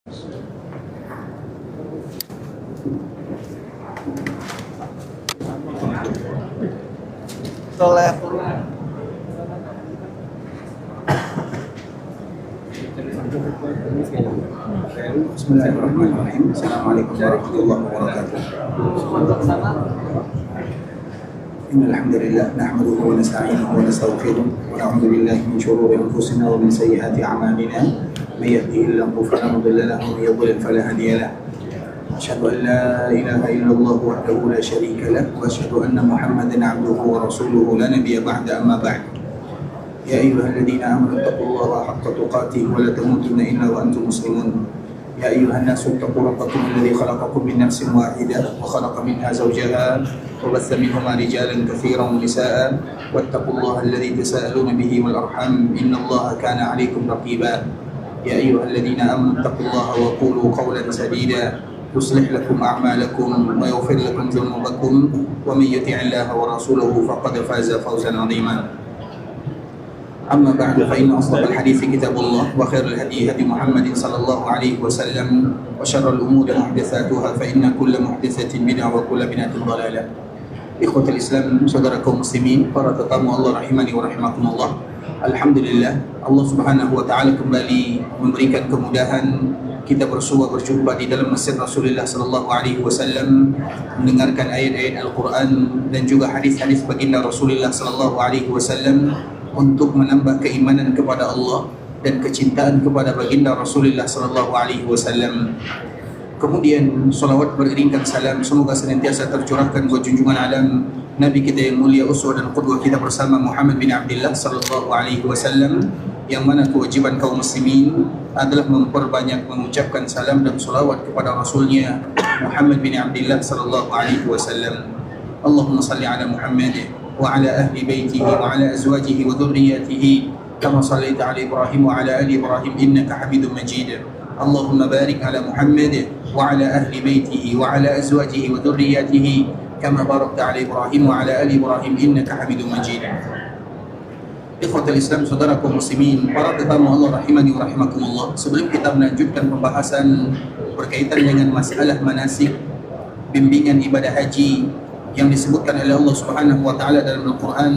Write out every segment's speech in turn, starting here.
Soleh. Bismillahirrahmanirrahim. Assalamualaikum warahmatullahi wabarakatuh. Innal hamdalillah nahmaduhu wa nasta'inuhu wa nastaghfiruh wa na'udzu billahi min shururi anfusina wa min sayyiati a'malina. May yahdihillahu fala mudilla lahu wa may yudlil fala hadiya lahu. Asyhadu an la ilaha illallah wahdahu la syarika lahu wa asyhadu anna Muhammadan 'abduhu wa rasuluhu la nabiyya ba'da amma ba'd. Ya ayyuhalladzina amanu taqullaha haqqa tuqatih wa la tamutunna illa wa antum muslimun. Ya ayyuhan nasu taqu rabbakum alladzi khalaqakum min nafsin wahidah wa khalaqa minha zawjaha wa batha minhuma rijalan katsiran wa nisaa'a wattaqullaha alladzi tasaaluna bihi wal arham innallaha kana 'alaykum raqiba. Ya ayyuhalladzina amanu taqullaha wa qulu qawlan sadida yuslih lakum a'malakum wa yaghfir lakum dhunubakum wa may yuti'illaha wa rasulahu faqad faza fawzan 'azima. أما بعد فإن أصدق الحديث كتاب الله وخير الهدي هدي محمد صلى الله عليه وسلم وشر الأمور محدثاتها فإن كل محدثة بدعة وكل بدعة ضلالة. إخوة الإسلام saudara kaum muslimin, para tetamu Allah rahimani wa rahimakumullah. Alhamdulillah, Allah Subhanahu wa taala kembali memberikan kemudahan kita berjumpa di dalam masjid Rasulullah sallallahu alaihi wasallam, mendengarkan ayat-ayat Al-Qur'an dan juga hadis-hadis baginda Rasulullah sallallahu alaihi wasallam untuk menambah keimanan kepada Allah dan kecintaan kepada baginda Rasulullah sallallahu alaihi wasallam. Kemudian salawat beriringkan salam semoga senantiasa tercurahkan buat junjungan alam Nabi kita yang mulia, uswah dan qudwah kita bersama Muhammad bin Abdullah sallallahu alaihi wasallam, yang mana kewajiban kaum muslimin adalah memperbanyak mengucapkan salam dan salawat kepada Rasulnya Muhammad bin Abdullah sallallahu alaihi wasallam. Allahumma salli ala Muhammad وعلى أهل بيته وعلى أزواجه وذرياته كما صليت على إبراهيم وعلى آل إبراهيم إنك حميد مجيد. اللهم بارك على محمد وعلى أهل بيته وعلى أزواجه وذرياته كما باركت على إبراهيم وعلى آل إبراهيم إنك حميد مجيد. Ikhwatul Islam, saudara kaum muslimin, para tetamu Allah rahimani wa rahimakumullah. Sebelum kita melanjutkan pembahasan berkaitan dengan masalah manasik, bimbingan ibadah haji yang disebutkan oleh Allah Subhanahu wa taala dalam Al-Qur'an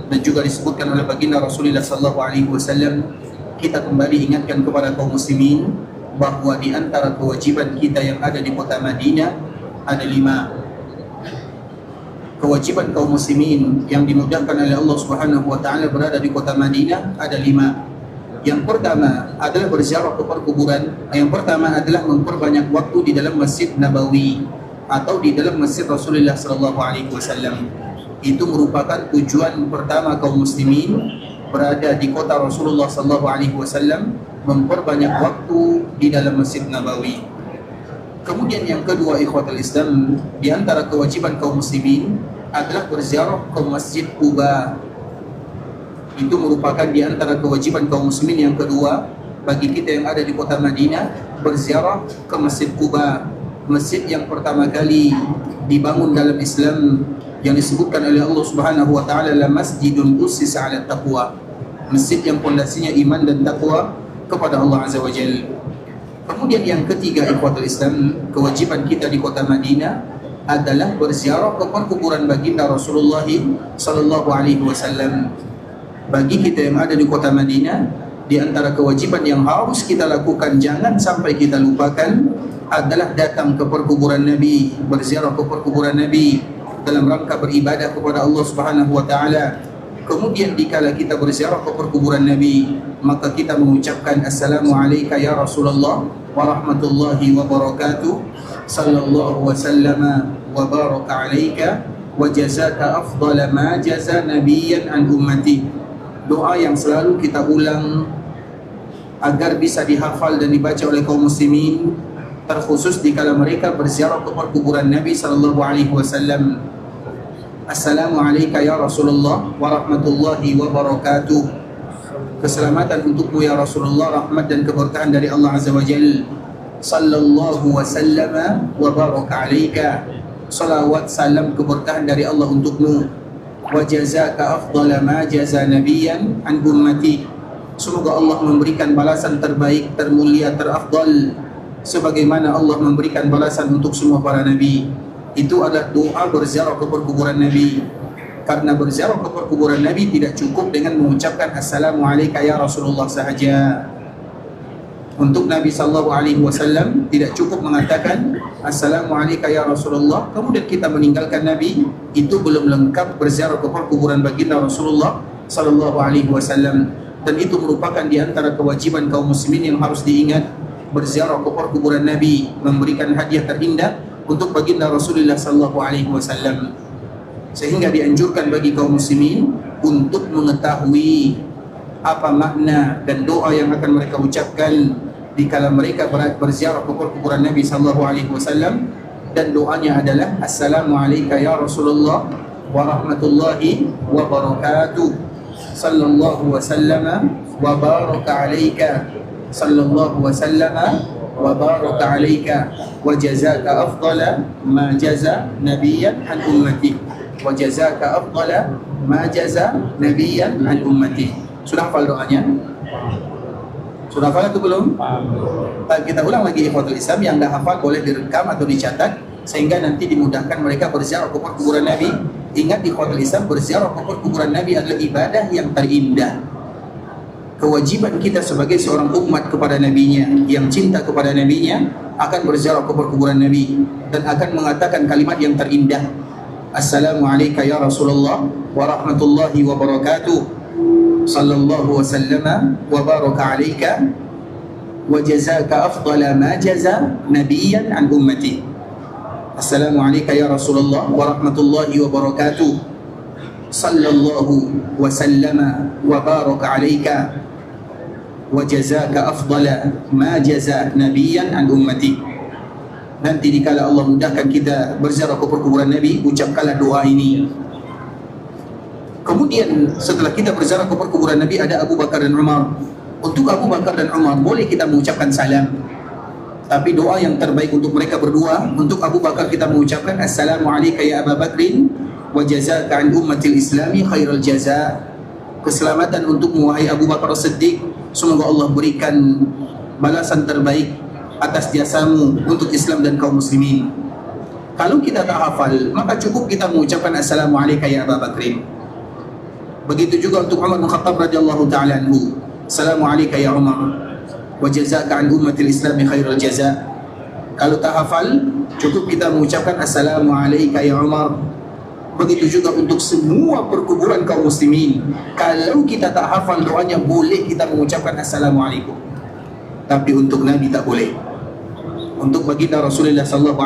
dan juga disebutkan oleh baginda Rasulullah sallallahu alaihi wasallam, kita kembali ingatkan kepada kaum muslimin bahwa di antara kewajiban kita yang ada di kota Madinah ada 5. Kewajiban kaum muslimin yang dimudahkan oleh Allah Subhanahu wa taala berada di kota Madinah ada 5. Yang pertama adalah berziarah ke perkuburan. Yang pertama adalah memperbanyak waktu di dalam Masjid Nabawi atau di dalam Masjid Rasulullah sallallahu alaihi wasallam. Itu merupakan tujuan pertama kaum muslimin berada di kota Rasulullah sallallahu alaihi wasallam, memperbanyak waktu di dalam Masjid Nabawi. Kemudian yang kedua, ikhwatul Islam, di antara kewajiban kaum muslimin adalah berziarah ke Masjid Quba. Itu merupakan di antara kewajiban kaum muslimin yang kedua bagi kita yang ada di kota Madinah, berziarah ke Masjid Quba. Masjid yang pertama kali dibangun dalam Islam, yang disebutkan oleh Allah Subhanahu wa taala la masjidun ussisa 'ala taqwa, masjid yang pondasinya iman dan takwa kepada Allah Azza wa Jalla. Kemudian yang ketiga, ikhwatul Islam, kewajiban kita di kota Madinah adalah berziarah ke perkuburan baginda Rasulullah sallallahu alaihi wasallam. Bagi kita yang ada di kota Madinah, di antara kewajiban yang harus kita lakukan, jangan sampai kita lupakan, adalah datang ke perkuburan Nabi, berziarah ke perkuburan Nabi dalam rangka beribadah kepada Allah Subhanahu wa taala. Kemudian dikala kita berziarah ke perkuburan Nabi, maka kita mengucapkan assalamu alayka ya Rasulullah wa rahmatullahi wa barakatuh, sallallahu wa sallama wa baraka alayka wa jazaka afdala ma jaza nabiyyan an ummati. Doa yang selalu kita ulang agar bisa dihafal dan dibaca oleh kaum muslimin, terkhusus dikala mereka berziarah ke perkuburan Nabi sallallahu alaihi wasallam. Assalamu alayka ya Rasulullah wa rahmatullahi wa barakatuh. Keselamatan untukmu ya Rasulullah, rahmat dan keberkahan dari Allah Azza wa Jalla. Sallallahu wa sallama wa baraka alayka. Salawat salam keberkahan dari Allah untukmu. Wa jazaka afdala ma jaza nabiyyan an ummati. Semoga Allah memberikan balasan terbaik, termulia, terafdal sebagaimana Allah memberikan balasan untuk semua para nabi. Itu adalah doa berziarah ke perkuburan Nabi. Karena berziarah ke perkuburan Nabi tidak cukup dengan mengucapkan Assalamualaikum ya Rasulullah sahaja. Untuk Nabi SAW tidak cukup mengatakan Assalamualaikum ya Rasulullah kemudian kita meninggalkan Nabi. Itu belum lengkap berziarah ke perkuburan baginda Rasulullah SAW. Dan itu merupakan di antara kewajiban kaum muslimin yang harus diingat. Berziarah ke perkuburan Nabi, memberikan hadiah terindah untuk baginda Rasulullah SAW. Sehingga dianjurkan bagi kaum muslimin untuk mengetahui apa makna dan doa yang akan mereka ucapkan dikala mereka berziarah ke kuburan Nabi SAW. Dan doanya adalah Assalamualaikum ya Rasulullah wa rahmatullahi wa barakatuh. Sallallahu wasallam wa baraka alaika. Sallallahu wasallam wa baraka alaika wa jazaka afdala ma jaza nabiyan an ummati. Wa jazaka afdala ma jaza nabiyan an ummati. Sudah hafal doanya? Sudah hafal atau belum? Kita ulang lagi ikhwatul Islam. Yang dah hafal boleh direkam atau dicatat sehingga nanti dimudahkan mereka berziarah ke kuburan Nabi. Ingat ikhwatul Islam, berziarah ke kuburan Nabi adalah ibadah yang terindah. Kewajiban kita sebagai seorang umat kepada Nabi-Nya, yang cinta kepada Nabi-Nya, akan berziarah ke kuburan Nabi dan akan mengatakan kalimat yang terindah. Assalamualaikum ya Rasulullah wa rahmatullahi wa barakatuh. Sallallahu wasallam wa baraka alaika wa jazaka afdala ma jaza nabiyan an ummati. Assalamualaikum ya Rasulullah wa rahmatullahi wa barakatuh. Sallallahu wasallama wa baraka alaika wa jazaka afdala ma jaza nabiyan an ummati. Nanti dikala Allah mudahkan kita berziarah ke kuburan Nabi, ucapkanlah doa ini. Kemudian setelah kita berziarah ke kuburan Nabi ada Abu Bakar dan Umar. Untuk Abu Bakar dan Umar boleh kita mengucapkan salam, tapi doa yang terbaik untuk mereka berdua. Untuk Abu Bakar kita mengucapkan Assalamualaikum ya Abu Bakrin wa jazaka an ummatil islami khairal jaza. Keselamatan untukmu wahai Abu Bakar Siddiq, semoga Allah berikan balasan terbaik atas jasamu untuk Islam dan kaum muslimin. Kalau kita tak hafal, maka cukup kita mengucapkan Assalamualaikum ya Abu Bakrin. Begitu juga untuk Umar bin Khattab radhiyallahu ta'ala anhu. Assalamualaikum ya Umar wa jazaka an ummatil islami khairal jaza. Kalau tak hafal, cukup kita mengucapkan Assalamualaikum ya Umar. Begitu juga untuk semua perkuburan kaum muslimin. Kalau kita tak hafal doanya, boleh kita mengucapkan Assalamualaikum. Tapi untuk Nabi tak boleh. Untuk baginda Rasulullah SAW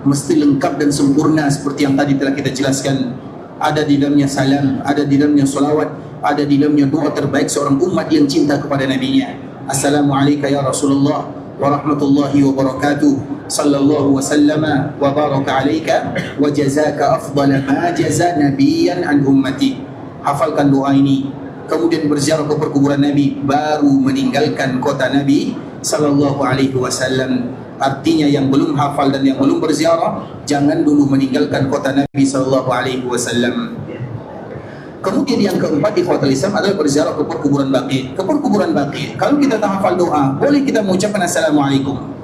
mesti lengkap dan sempurna seperti yang tadi telah kita jelaskan. Ada di dalamnya salam, ada di dalamnya salawat, ada di dalamnya doa terbaik seorang umat yang cinta kepada Nabi-Nya. Assalamualaikum ya Rasulullah wa rahmatullahi wa barakatuh. Sallallahu wasallama wa baraka alaika wa jazaka afdala ma jaza nabiyan an ummati. Hafalkan doa ini, kemudian berziarah ke perkuburan Nabi, baru meninggalkan kota Nabi sallallahu alaihi wasallam. Artinya yang belum hafal dan yang belum berziarah, jangan dulu meninggalkan kota Nabi sallallahu alaihi wasallam. Kemudian yang keempat ikhwatul Islam adalah berziarah ke perkuburan Baqi. Ke perkuburan Baqi, kalau kita tak hafal doa, boleh kita mengucapkan Assalamualaikum.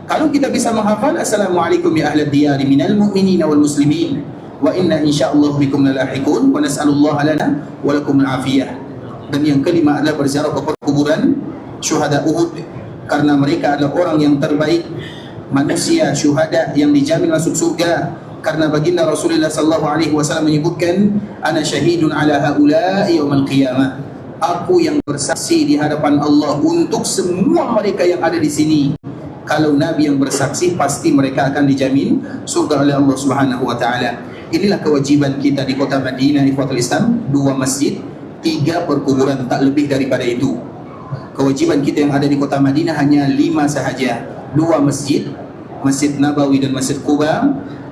Kalau kita bisa menghafal Assalamualaikum ya ahlad diyari minal mu'minina wal muslimin wa inna insyaallah bikum lalahiqun wa nas'alullaha lana wa lakum al-afiyah. Dan yang kelima adalah berziarah ke perkuburan syuhada Uhud, karena mereka adalah orang yang terbaik manusia syuhada yang dijamin masuk surga. Karena baginda Rasulullah sallallahu alaihi wasallam menyebutkan, ana syahidun ala haula'i yaumil qiyamah. Aku yang bersaksi di hadapan Allah untuk semua mereka yang ada di sini. Kalau Nabi yang bersaksi, pasti mereka akan dijamin surga oleh Allah Subhanahu wa taala. Inilah kewajiban kita di kota Madinah ikhwatul Islam, 2 masjid, 3 perkuburan, tak lebih daripada itu. Kewajiban kita yang ada di kota Madinah hanya 5 sahaja. 2 masjid, Masjid Nabawi dan Masjid Quba.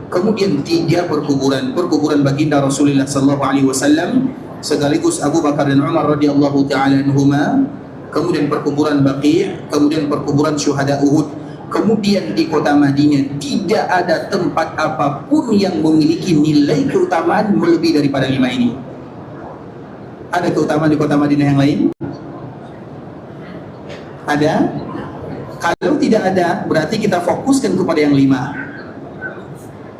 Kemudian 3 perkuburan, perkuburan baginda Rasulullah sallallahu alaihi wasallam sekaligus Abu Bakar dan Umar radhiyallahu taala anhuma. Kemudian perkuburan Baqi', kemudian perkuburan syuhada Uhud. Kemudian di kota Madinah tidak ada tempat apapun yang memiliki nilai keutamaan melebihi daripada 5 ini. Ada keutamaan di kota Madinah yang lain? Ada? Kalau tidak ada, berarti kita fokuskan kepada yang 5.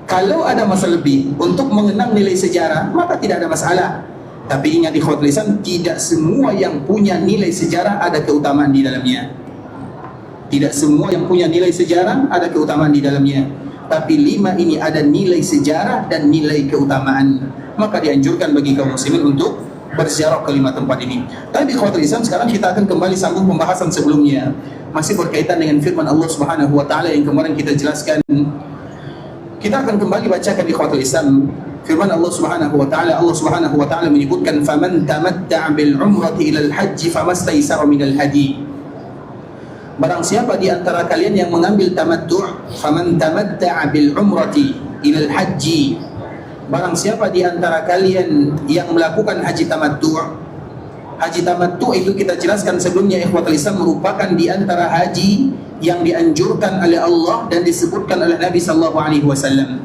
Kalau ada masa lebih untuk mengenang nilai sejarah, maka tidak ada masalah. Tapi ingat ikhwatul Islam, tidak semua yang punya nilai sejarah ada keutamaan di dalamnya. Tidak semua yang punya nilai sejarah ada keutamaan di dalamnya. Tapi 5 ini ada nilai sejarah dan nilai keutamaan. Maka dianjurkan bagi kaum muslimin untuk berziarah ke 5 tempat ini. Tapi ikhwatul Islam, sekarang kita akan kembali sambung pembahasan sebelumnya. Masih berkaitan dengan firman Allah Subhanahu wa taala yang kemarin kita jelaskan. Kita akan kembali bacakan ikhwatul Islam firman Allah Subhanahu wa taala. Allah Subhanahu wa taala menyebutkan faman tamatta'a bil umrati ila al hajj famastaysara minal hadi. Barang siapa di antara kalian yang mengambil tamattu', faman tamatta'a bil umrati ila al hajj. Barang siapa di antara kalian yang melakukan haji tamattu'. Haji tamattu' itu kita jelaskan sebelumnya ikhwatul Islam merupakan di antara haji yang dianjurkan oleh Allah dan disebutkan oleh Nabi sallallahu alaihi wasallam.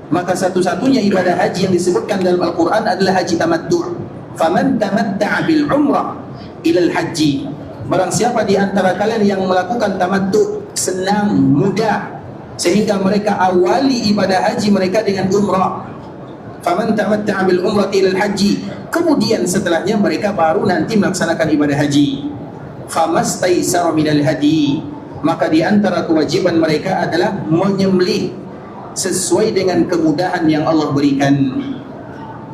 Maka satu-satunya ibadah haji yang disebutkan dalam Al-Qur'an adalah haji tamattu'. Faman tamatta'a bil umrah ila al-haji. Barang siapa di antara kalian yang melakukan tamattu', senang, mudah, sehingga mereka awali ibadah haji mereka dengan umrah. Faman tamatta'a bil umrati ila al-haji. Kemudian setelahnya mereka baru nanti melaksanakan ibadah haji. Famastaysara minal hadi. Maka di antara kewajiban mereka adalah menyembelih sesuai dengan kemudahan yang Allah berikan.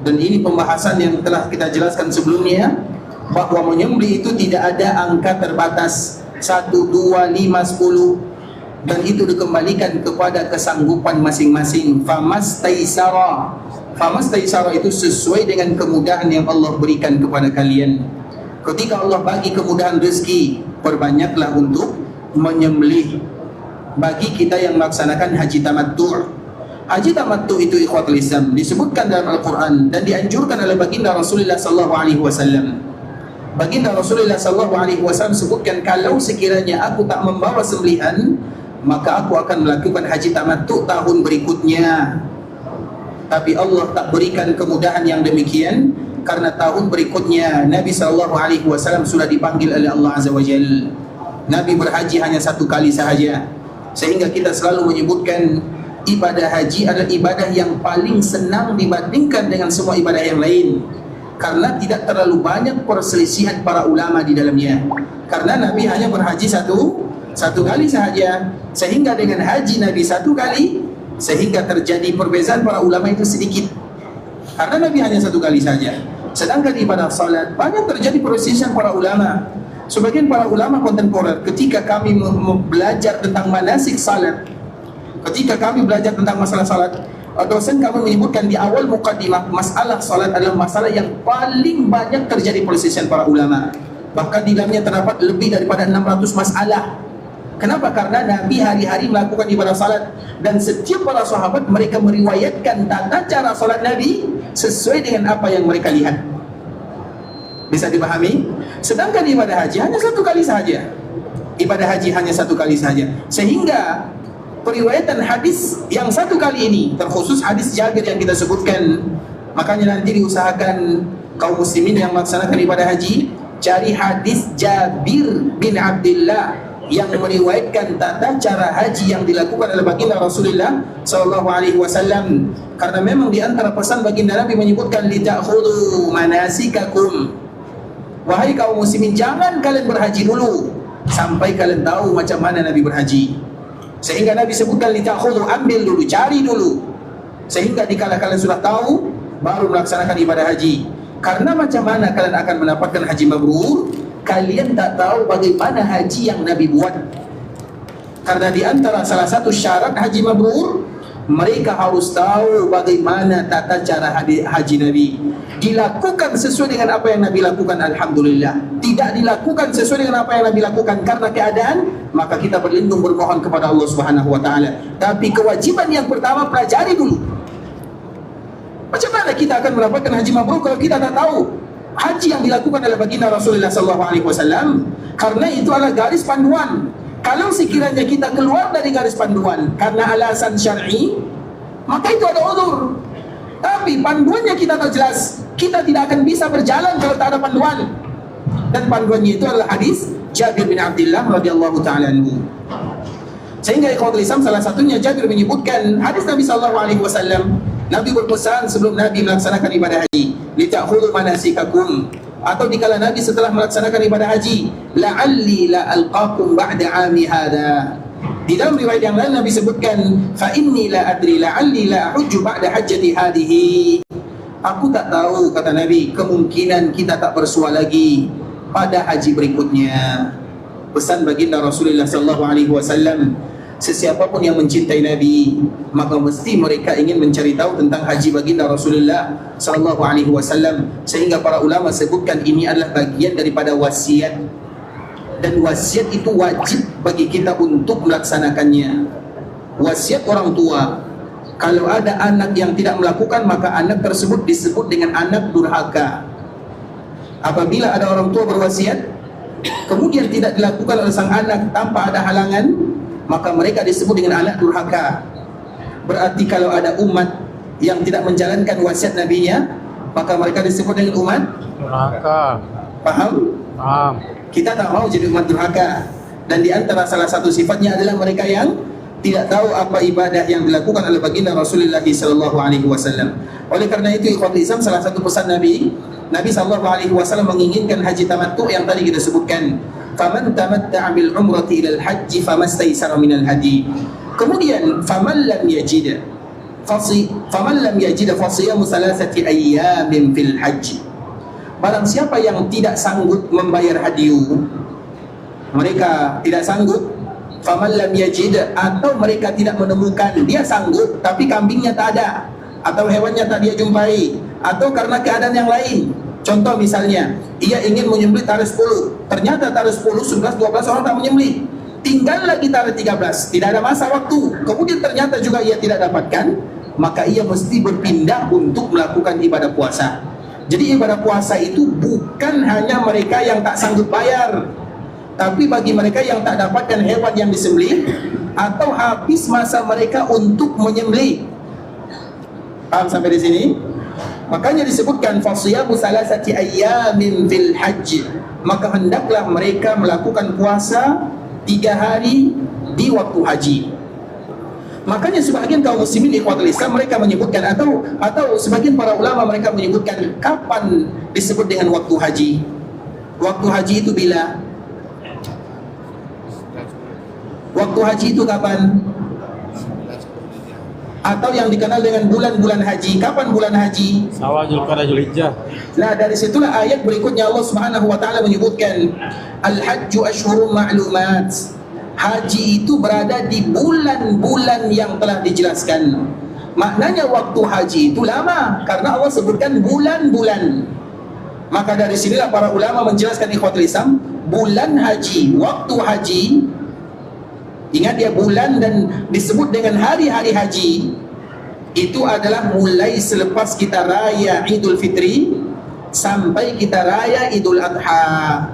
Dan ini pembahasan yang telah kita jelaskan sebelumnya, bahwa menyembelih itu tidak ada angka terbatas 1, 2, 5, 10, dan itu dikembalikan kepada kesanggupan masing-masing. Famastaysara. Famastaysara itu sesuai dengan kemudahan yang Allah berikan kepada kalian. Ketika Allah bagi kemudahan rezeki, perbanyaklah untuk menyembelih. Bagi kita yang melaksanakan haji tamattu'. Haji tamattu' itu ikhwatul Islam disebutkan dalam Al-Quran dan dianjurkan oleh baginda Rasulullah sallallahu alaihi wasallam. Baginda Rasulullah sallallahu alaihi wasallam sebutkan, kalau sekiranya aku tak membawa sembelihan, maka aku akan melakukan haji tamattu' tahun berikutnya. Tapi Allah tak berikan kemudahan yang demikian, karena tahun berikutnya Nabi SAW sudah dipanggil oleh Allah Azza wa Jalla. Nabi berhaji hanya 1 kali sahaja. Sehingga kita selalu menyebutkan ibadah haji adalah ibadah yang paling senang dibandingkan dengan semua ibadah yang lain, karena tidak terlalu banyak perselisihan para ulama di dalamnya. Karena Nabi hanya berhaji satu kali sahaja. Sehingga dengan haji Nabi 1 kali, sehingga terjadi perbezaan para ulama itu sedikit, karena Nabi hanya 1 kali saja. Sedangkan ibadah salat banyak terjadi perselisihan para ulama. Sebagian para ulama kontemporer ketika kami belajar tentang manasik salat, ketika kami belajar tentang masalah salat, dosen kami menyebutkan di awal muqaddimah, masalah salat adalah masalah yang paling banyak terjadi perselisihan para ulama. Bahkan di dalamnya terdapat lebih daripada 600 masalah. Kenapa? Karena Nabi hari-hari melakukan ibadah salat, dan setiap para sahabat mereka meriwayatkan tata cara salat Nabi sesuai dengan apa yang mereka lihat. Bisa dipahami? Sedangkan ibadah haji hanya 1 kali saja. Ibadah haji hanya 1 kali saja. Sehingga periwayatan hadis yang 1 kali ini, terkhusus hadis Jabir yang kita sebutkan, makanya nanti diusahakan kaum muslimin yang melaksanakan ibadah haji, cari hadis Jabir bin Abdullah yang meriwayatkan tata cara haji yang dilakukan oleh baginda Rasulullah sallallahu alaihi wasallam. Karena memang di antara pesan baginda Nabi menyebutkan lita'khudhu manasikakum. Wahai kaum muslimin, jangan kalian berhaji dulu sampai kalian tahu macam mana Nabi berhaji. Sehingga Nabi sebutkan lita'khudhu, ambil dulu, cari dulu, sehingga dikala kalian sudah tahu baru melaksanakan ibadah haji. Karena macam mana kalian akan mendapatkan haji mabrur? Kalian tak tahu bagaimana haji yang Nabi buat. Karena di antara salah satu syarat haji mabrur, mereka harus tahu bagaimana tata cara haji Nabi. Dilakukan sesuai dengan apa yang Nabi lakukan, alhamdulillah. Tidak dilakukan sesuai dengan apa yang Nabi lakukan karena keadaan, maka kita berlindung bermohon kepada Allah Subhanahu wa taala. Tapi kewajiban yang pertama, pelajari dulu. Macam mana kita akan mendapatkan haji mabrur kalau kita tak tahu haji yang dilakukan oleh baginda Rasulullah SAW? Karena itu adalah garis panduan. Kalau sekiranya kita keluar dari garis panduan karena alasan syar'i, maka itu ada uzur. Tapi panduannya kita tak jelas, kita tidak akan bisa berjalan kalau tak ada panduan. Dan panduannya itu adalah hadis Jabir bin Abdullah radhiyallahu taala anhu. Sehingga ikhwatul Islam, salah satunya Jabir menyebutkan hadis Nabi sallallahu alaihi wasallam, Nabi berpesan sebelum Nabi melaksanakan ibadah haji, "Lita'khudhu manasikakum," atau dikala Nabi setelah melaksanakan ibadah haji, "La'alli la alqakum ba'da 'ami hadha." Di dalam riwayat yang lain Nabi sebutkan, "Fa inni la adri la'alli la ahujju ba'da hajjati hadhihi." Aku tak tahu, kata Nabi, kemungkinan kita tak bersua lagi pada haji berikutnya. Pesan baginda Rasulullah sallallahu alaihi wasallam, sesiapapun yang mencintai Nabi, maka mesti mereka ingin mencari tahu tentang haji baginda Rasulullah sallallahu alaihi wasallam. Sehingga para ulama sebutkan ini adalah bagian daripada wasiat, dan wasiat itu wajib bagi kita untuk melaksanakannya. Wasiat orang tua, kalau ada anak yang tidak melakukan, maka anak tersebut disebut dengan anak durhaka. Apabila ada orang tua berwasiat kemudian tidak dilakukan oleh sang anak tanpa ada halangan, maka mereka disebut dengan anak durhaka. Berarti kalau ada umat yang tidak menjalankan wasiat nabinya, maka mereka disebut dengan umat durhaka. Paham? Paham. Kita tak mau jadi umat durhaka. Dan di antara salah satu sifatnya adalah mereka yang tidak tahu apa ibadah yang dilakukan oleh baginda Rasulullah sallallahu alaihi wasallam. Oleh karena itu ikhwatul Islam, salah satu pesan Nabi sallallahu alaihi wasallam menginginkan haji tamattu yang tadi kita sebutkan. Faman tamatta'a bil umrati ila al-hajj famastaysara minal hadi. Kemudian faman lam yajid fasiyamu salasati ayyamin fil hajj. Barang siapa yang tidak sanggup membayar hadiyu, mereka tidak sanggup, faman lam yajid, atau mereka tidak menemukan, dia sanggup tapi kambingnya tak ada atau hewannya tak dia jumpai, atau karena keadaan yang lain. Contoh misalnya, ia ingin menyembelih tarikh 10, ternyata tarikh 10, 11, 12 orang tak menyembelih, tinggal lagi tarikh 13, tidak ada masa waktu, kemudian ternyata juga ia tidak dapatkan, maka ia mesti berpindah untuk melakukan ibadah puasa. Jadi ibadah puasa itu bukan hanya mereka yang tak sanggup bayar, tapi bagi mereka yang tak dapatkan hewan yang disembelih atau habis masa mereka untuk menyembelih. Paham sampai di sini? Makanya disebutkan fasiyamu salasati ayyamin fil hajj, maka hendaklah mereka melakukan puasa 3 hari di waktu haji. Makanya sebagian kaum muslimin ikhwatul Islam mereka menyebutkan, atau sebagian para ulama mereka menyebutkan kapan disebut dengan waktu haji. Waktu haji itu bila? Waktu haji itu kapan? Atau yang dikenal dengan bulan-bulan haji. Kapan bulan haji? Syawal, Dzulqa'dah, Dzulhijjah. Nah, dari situlah ayat berikutnya Allah Subhanahu wa taala menyebutkan al-hajju asyhurun ma'lumat. Haji itu berada di bulan-bulan yang telah dijelaskan. Maknanya waktu haji itu lama karena Allah sebutkan bulan-bulan. Maka dari sinilah para ulama menjelaskan ikhwatul Islam, bulan haji, waktu haji, ingat ya, bulan dan disebut dengan hari-hari haji itu adalah mulai selepas kita raya Idul Fitri sampai kita raya Idul Adha.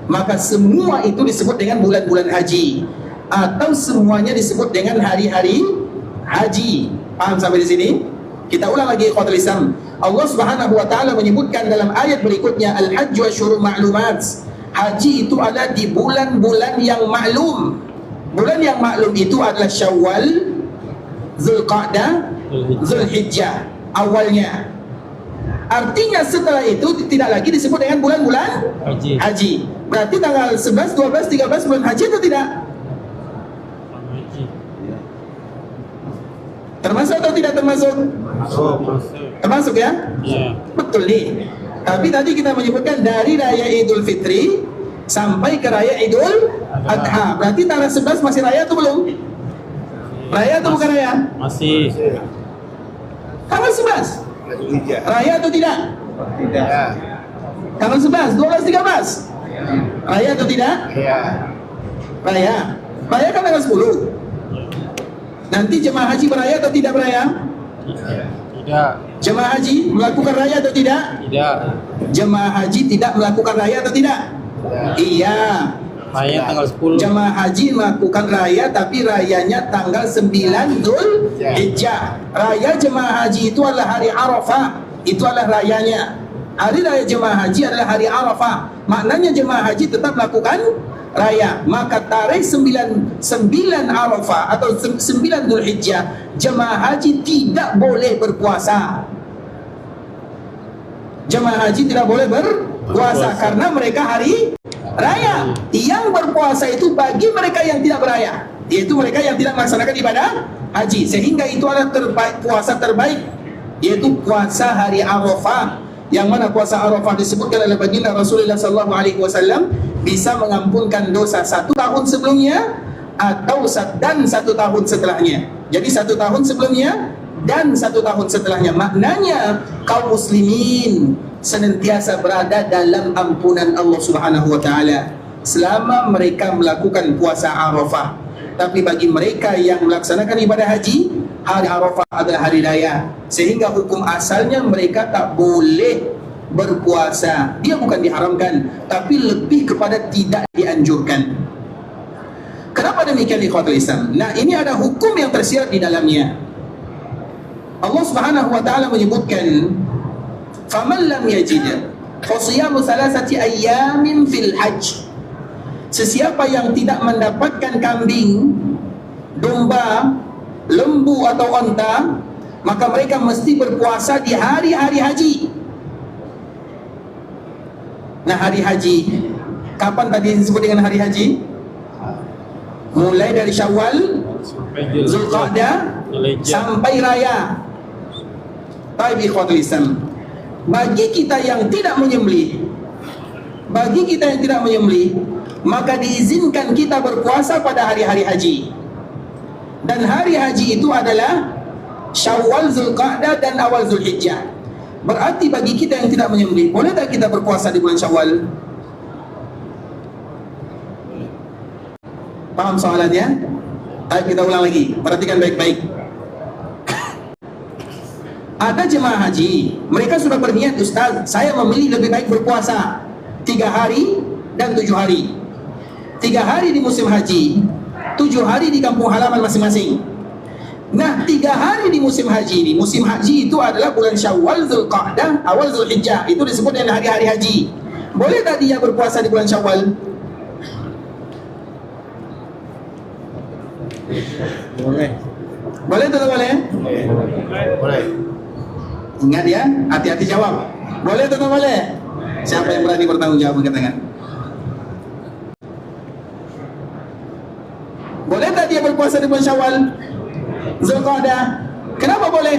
Maka semua itu disebut dengan bulan-bulan haji, atau semuanya disebut dengan hari-hari haji. Paham sampai di sini? Kita ulang lagi ikhwatul Islam. Allah Subhanahu wa taala menyebutkan dalam ayat berikutnya, al-hajju asyhurun ma'lumat. Haji itu ada di bulan-bulan yang maklum. Bulan yang maklum itu adalah Syawal, Dzulqa'dah, Dzulhijjah awalnya. Artinya setelah itu tidak lagi disebut dengan bulan-bulan haji. Berarti tanggal 11, 12, 13 bulan haji atau tidak? Termasuk atau tidak termasuk? Termasuk ya? Betul nih. Tapi tadi kita menyebutkan dari raya Idul Fitri sampai ke raya Idul Adha. Berarti tanggal 11 masih raya atau belum? Raya atau bukan raya? Masih. Tanggal 11 raya atau tidak? Tidak. Tanggal 11, 12, 13 raya atau tidak? Raya. Raya kan tanggal 10. Nanti jemaah haji beraya atau tidak beraya? Tidak. Jemaah haji melakukan raya atau tidak? Tidak. Jemaah haji tidak melakukan raya atau tidak? Iya. Raya tanggal 10. Jemaah haji melakukan raya, tapi rayanya tanggal 9 Dzulhijjah. Raya jemaah haji itu adalah hari Arafah, itu adalah rayanya. Hari raya jemaah haji adalah hari Arafah. Maknanya jemaah haji tetap melakukan raya. Maka tarikh 9 Arafah atau 9 Dzulhijjah, jemaah haji tidak boleh berpuasa. Jemaah haji tidak boleh berpuasa karena mereka hari raya. Yang berpuasa itu bagi mereka yang tidak beraya, yaitu mereka yang tidak melaksanakan ibadah haji. Sehingga itu adalah puasa terbaik, yaitu puasa hari Arafah. Yang mana puasa Arafah disebutkan oleh baginda Rasulullah SAW bisa mengampunkan dosa 1 tahun sebelumnya dan 1 tahun setelahnya. Jadi 1 tahun sebelumnya dan 1 tahun setelahnya. Maknanya kaum muslimin senantiasa berada dalam ampunan Allah Subhanahu wa taala selama mereka melakukan puasa Arafah. Tapi bagi mereka yang melaksanakan ibadah haji, hari Arafah adalah hari raya, sehingga hukum asalnya mereka tak boleh berpuasa. Dia bukan diharamkan, tapi lebih kepada tidak dianjurkan. Kenapa demikian ikhwatul Islam? Nah, ini ada hukum yang tersirat di dalamnya. Allah Subhanahu wa taala menyebutkan, "Faman lam yajid fa siyamu 3 ayyamin fil hajj." Sesiapa yang tidak mendapatkan kambing, domba, lembu atau onta, maka mereka mesti berpuasa di hari-hari haji. Nah, hari haji kapan tadi disebut dengan hari haji? Mulai dari Syawal, Zulqa'dah sampai raya. Baik ikhwatul Islam, bagi kita yang tidak menyembelih, maka diizinkan kita berpuasa pada hari-hari haji. Dan hari haji itu adalah Syawal, Zulqa'dah dan awal Zulhijjah. Berarti bagi kita yang tidak menyembelih, boleh tak kita berpuasa di bulan Syawal? Paham soalannya? Ayo kita ulang lagi, perhatikan baik-baik. Ada jemaah haji, mereka sudah berniat, Ustaz, saya memilih lebih baik berpuasa 3 hari dan 7 hari. 3 hari di musim haji, 7 hari di kampung halaman masing-masing. Nah, 3 hari di musim haji ini, musim haji itu adalah bulan Syawal, Zulqa'dah, awal Zulhijjah. Itu disebut dengan hari-hari haji. Boleh tak dia berpuasa di bulan Syawal? Boleh. Boleh atau tak boleh? Boleh. Ingat ya, hati-hati jawab. Boleh atau tak boleh? Siapa yang berani bertanggung jawab angkat tangan? Boleh tak dia berpuasa di bulan Syawal, Zulqa'dah? Kenapa boleh?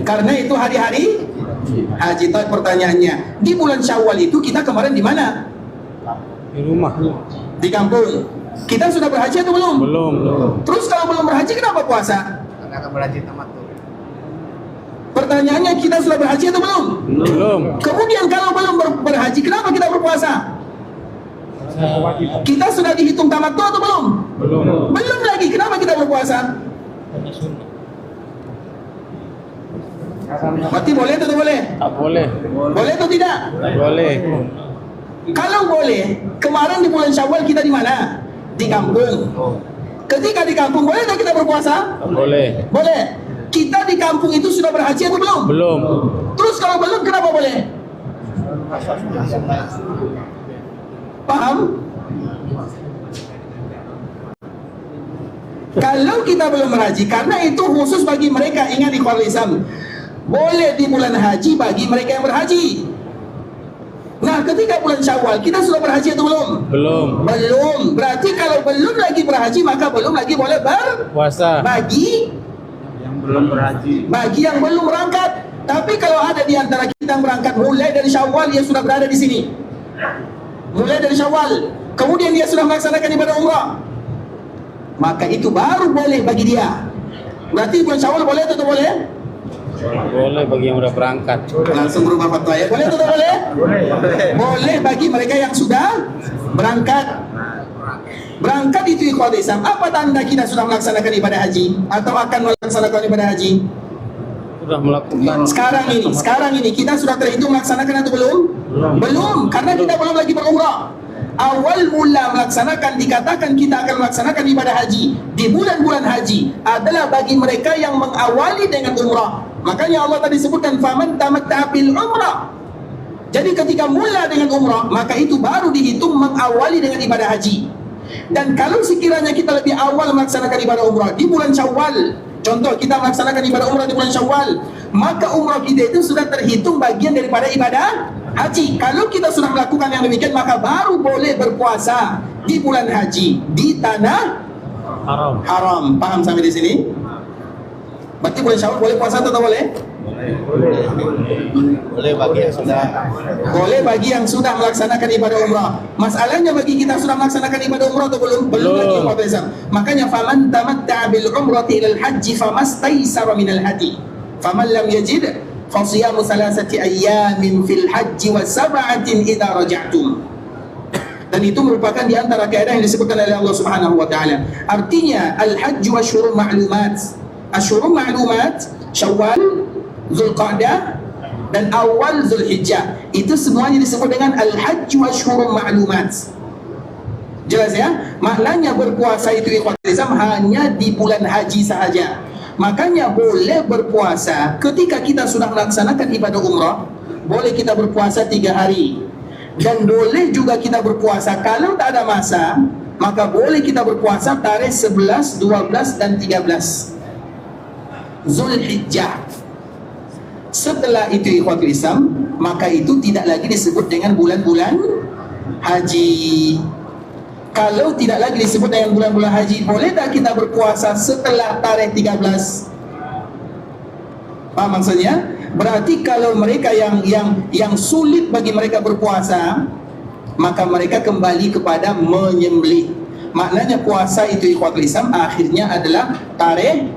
Karena itu hari-hari haji. Tahu pertanyaannya, di bulan Syawal itu kita kemarin di mana? Di rumah. Di kampung. Kita sudah berhaji atau belum? Belum. Terus kalau belum berhaji kenapa puasa? Karena akan berhaji tamattu. Pertanyaannya, kita sudah berhaji atau belum? Belum. Kemudian kalau belum berhaji, kenapa kita berpuasa? Kita sudah dihitung tamattu atau belum? Belum. Belum lagi, kenapa kita berpuasa? Berarti boleh atau tidak boleh? Tak boleh. Boleh atau tidak? Boleh. Kalau boleh, kemarin di bulan Syawal kita di mana? Di kampung. Ketika di kampung, boleh tak kita berpuasa? Tak boleh. Boleh. Kita di kampung itu sudah berhaji atau belum? Belum. Terus kalau belum, kenapa boleh? Paham? Kalau kita belum berhaji, karena itu khusus bagi mereka, ingat di ikhwan Islam, boleh di bulan haji bagi mereka yang berhaji. Nah, ketika bulan Syawal, kita sudah berhaji atau belum? Belum. Belum. Berarti kalau belum lagi berhaji, maka belum lagi boleh Puasa. bagi yang belum berangkat. Tapi kalau ada di antara kita yang berangkat mulai dari Syawal, dia sudah berada di sini. Mulai dari Syawal, kemudian dia sudah melaksanakan ibadah umrah, maka itu baru boleh bagi dia. Berarti bulan Syawal boleh atau tidak boleh? Boleh bagi yang udah berangkat. Langsung berubah fatwa ya. Boleh atau tidak boleh? Boleh bagi mereka yang sudah berangkat. Berangkat itu ikhwat Islam. Apa tanda kita sudah melaksanakan ibadah haji atau akan melaksanakan ibadah haji? Sudah melakukan. Sekarang ini kita sudah terhitung melaksanakan atau belum? Belum, karena kita belum lagi berumrah. Awal mula melaksanakan, dikatakan kita akan melaksanakan ibadah haji di bulan-bulan haji adalah bagi mereka yang mengawali dengan umrah. Makanya Allah tadi sebutkan faman tamatta'a bil umrah. Jadi ketika mula dengan umrah, maka itu baru dihitung mengawali dengan ibadah haji. Dan kalau sekiranya kita lebih awal melaksanakan ibadah umrah di bulan Syawal, contoh kita melaksanakan ibadah umrah di bulan Syawal, maka umrah kita itu sudah terhitung bagian daripada ibadah haji. Kalau kita sudah melakukan yang demikian, maka baru boleh berpuasa di bulan haji di tanah haram. Paham sampai di sini? Berarti bulan Syawal boleh puasa atau tak boleh? Boleh bagi yang sudah. Boleh bagi yang sudah melaksanakan ibadah umrah. Masalahnya bagi kita sudah melaksanakan ibadah umrah atau belum? Belum lagi umat Islam. Makanya faman tamatta'a bil umrati ilal haji famastaysara minal hadi. Faman lam yajid fasiyamu salasati ayyamin fil haji wa sab'atin idza raja'tum. Dan itu merupakan di antara kaidah yang disebutkan oleh Allah Subhanahu wa taala. Artinya al-hajj wa syurur ma'lumat. Asyurur ma'lumat Syawal, Zulqa'dah dan awal Zulhijjah. Itu semuanya disebut dengan al-hajj wa syurur ma'lumat. Jelas ya? Maknanya berpuasa itu ikhwatul Islam hanya di bulan haji sahaja. Makanya boleh berpuasa ketika kita sudah melaksanakan ibadah umrah, boleh kita berpuasa 3 hari. Dan boleh juga kita berpuasa kalau tak ada masa, maka boleh kita berpuasa tarikh 11, 12 dan 13 Zulhijjah. Setelah itu ikhwatul Islam, maka itu tidak lagi disebut dengan bulan-bulan haji. Kalau tidak lagi disebut dengan bulan-bulan haji, boleh tak kita berpuasa setelah tarikh 13? Paham maksudnya? Berarti kalau mereka yang sulit bagi mereka berpuasa, maka mereka kembali kepada menyembelih. Maknanya puasa itu ikhwatul Islam akhirnya adalah tarikh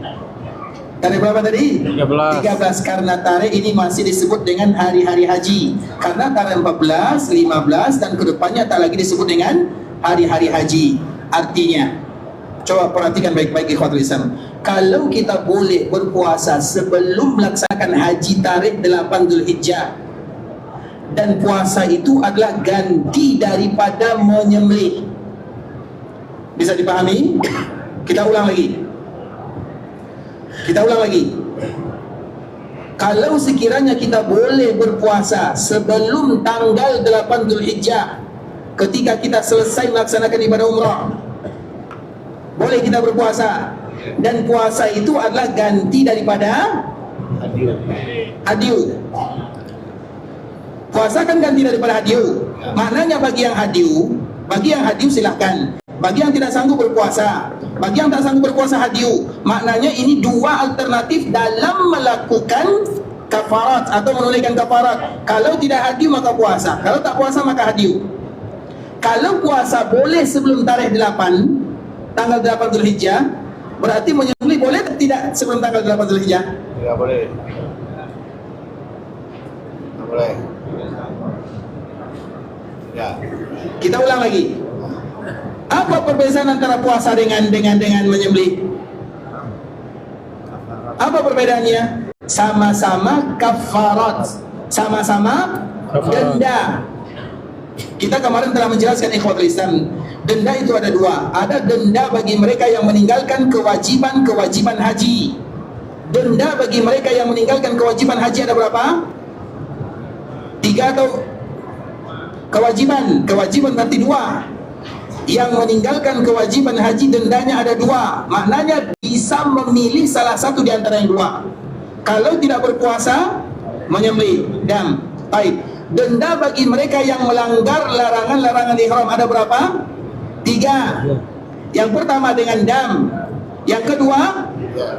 berapa tadi? 13. Karena tarikh ini masih disebut dengan hari-hari haji. Karena tarikh 14, 15 dan kedepannya tak lagi disebut dengan hari-hari haji. Artinya, coba perhatikan baik-baik ikhwatul Islam. Kalau kita boleh berpuasa sebelum melaksanakan haji tarikh 8 Zulhijjah, dan puasa itu adalah ganti daripada menyembelih. Bisa dipahami? Kita ulang lagi. Kalau sekiranya kita boleh berpuasa sebelum tanggal 8 Zulhijjah, ketika kita selesai melaksanakan ibadah umrah, boleh kita berpuasa. Dan puasa itu adalah ganti daripada hadiu. Puasa kan ganti daripada hadiu. Maknanya bagi yang hadiu silahkan. Bagi yang tidak sanggup berpuasa, bagi yang tak sanggup berpuasa hadiu. Maknanya ini dua alternatif dalam melakukan kafarat atau menunaikan kafarat. Kalau tidak hadiu maka puasa, kalau tak puasa maka hadiu. Kalau puasa boleh sebelum tarikh 8, tanggal 8 Zulhijjah, berarti menyembelih boleh tidak sebelum tanggal 8 Zulhijjah? Tidak boleh. Tidak boleh. Ya. Kita ulang lagi. Apa perbedaan antara puasa dengan menyembelih? Apa perbedaannya? Sama-sama kafarat, sama-sama denda. Kita kemarin telah menjelaskan ikhwatul Islam, denda itu ada dua. Ada denda bagi mereka yang meninggalkan kewajiban haji. Denda bagi mereka yang meninggalkan kewajiban haji ada berapa? 3 atau kewajiban berarti 2. Yang meninggalkan kewajiban haji dendanya ada 2. Maknanya bisa memilih salah satu di antara yang 2. Kalau tidak berpuasa, menyembelih dam. Baik. Denda bagi mereka yang melanggar larangan-larangan ihram ada berapa? 3. Yang pertama dengan dam. Yang kedua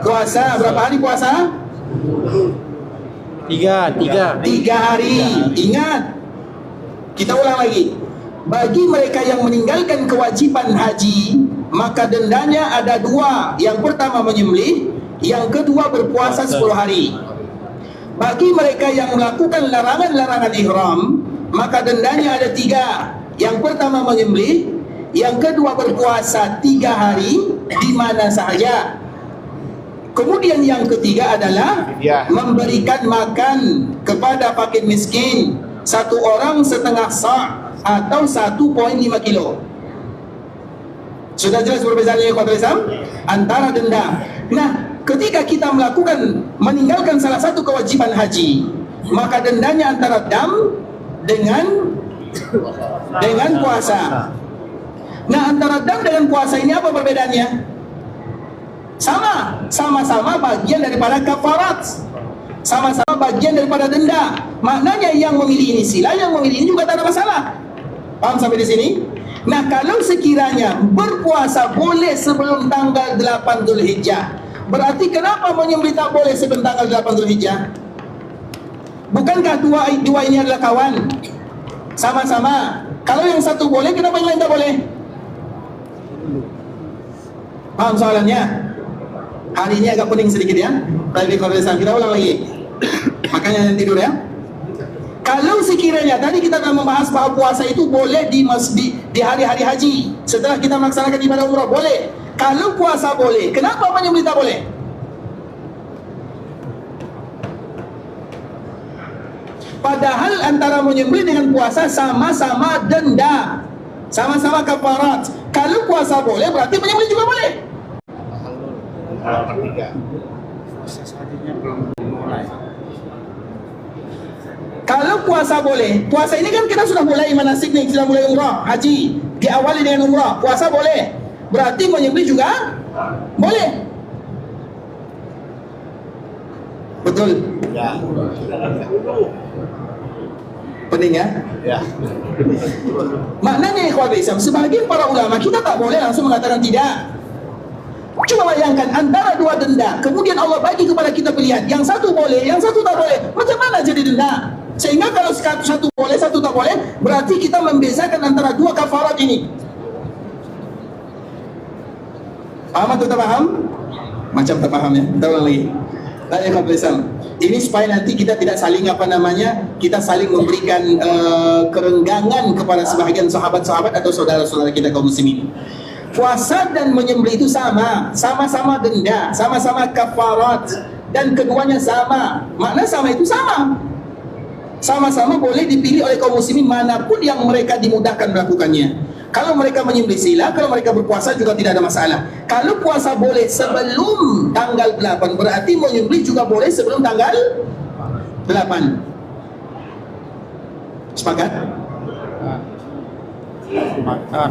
puasa. Berapa hari puasa? 3 hari. Ingat. Kita ulang lagi. Bagi mereka yang meninggalkan kewajiban haji, maka dendanya ada 2. Yang pertama menyembelih, yang kedua berpuasa 10 hari. Bagi mereka yang melakukan larangan-larangan ihram, maka dendanya ada 3. Yang pertama menyembelih, yang kedua berpuasa 3 hari di mana sahaja. Kemudian yang ketiga adalah memberikan makan kepada fakir miskin 1 orang setengah sa' atau 1,5 kilo. Sudah jelas perbedaannya ikhwatul Islam antara denda. Nah, ketika kita meninggalkan salah satu kewajiban haji, maka dendanya antara dam dengan puasa. Nah, antara dam dengan puasa ini apa perbedaannya? Sama-sama bagian daripada kafarat, sama-sama bagian daripada denda. Maknanya yang memilih ini sila, yang memilih ini juga tak ada masalah. Paham sampai di sini? Nah, kalau sekiranya berpuasa boleh sebelum tanggal 8 Zulhijjah, berarti kenapa menyembelih tak boleh sebelum tanggal 8 Zulhijjah? Bukankah dua ini adalah kawan? Sama-sama. Kalau yang satu boleh, kenapa yang lain tak boleh? Paham soalannya? Hari ini agak pening sedikit ya. Tapi kalau kita ulang lagi. Makanya nanti tidur ya. Kalau sekiranya tadi kita akan membahas bahwa puasa itu boleh di hari-hari haji, setelah kita melaksanakan ibadah umrah boleh. Kalau puasa boleh, kenapa menyembelih tak boleh? Padahal antara menyembelih dengan puasa sama-sama denda, sama-sama kafarat. Kalau puasa boleh, berarti menyembelih juga boleh. Kalau puasa boleh, puasa ini kan kita sudah mulai manasik nih, sudah mulai umrah, haji, diawali dengan umrah, puasa boleh, berarti menyembelih juga boleh. Betul? Ya. Pening ya? Ya. Maknanya ikhwan Islam, sebagian para ulama kita tak boleh langsung mengatakan tidak. Cuma bayangkan antara dua denda, kemudian Allah bagi kepada kita pilihan, yang satu boleh, yang satu tak boleh. Macam mana jadi denda? Sehingga kalau satu boleh, satu tak boleh, berarti kita membezakan antara dua kafarat ini. Paham atau tak paham? Macam tak paham ya? Kita ulang lagi. Tanya kepada Islam. Ini supaya nanti kita tidak saling kita saling memberikan kerenggangan kepada sebahagian sahabat-sahabat atau saudara-saudara kita kaum muslimin. Puasa dan menyembelih itu sama-sama denda, sama-sama kafarat, dan keduanya sama. Makna sama itu sama-sama boleh dipilih oleh kaum muslimin manapun yang mereka dimudahkan melakukannya. Kalau mereka menyembelih sila, kalau mereka berpuasa juga tidak ada masalah. Kalau puasa boleh sebelum tanggal 8, berarti menyembelih juga boleh sebelum tanggal 8. Sepakat? Sepakat.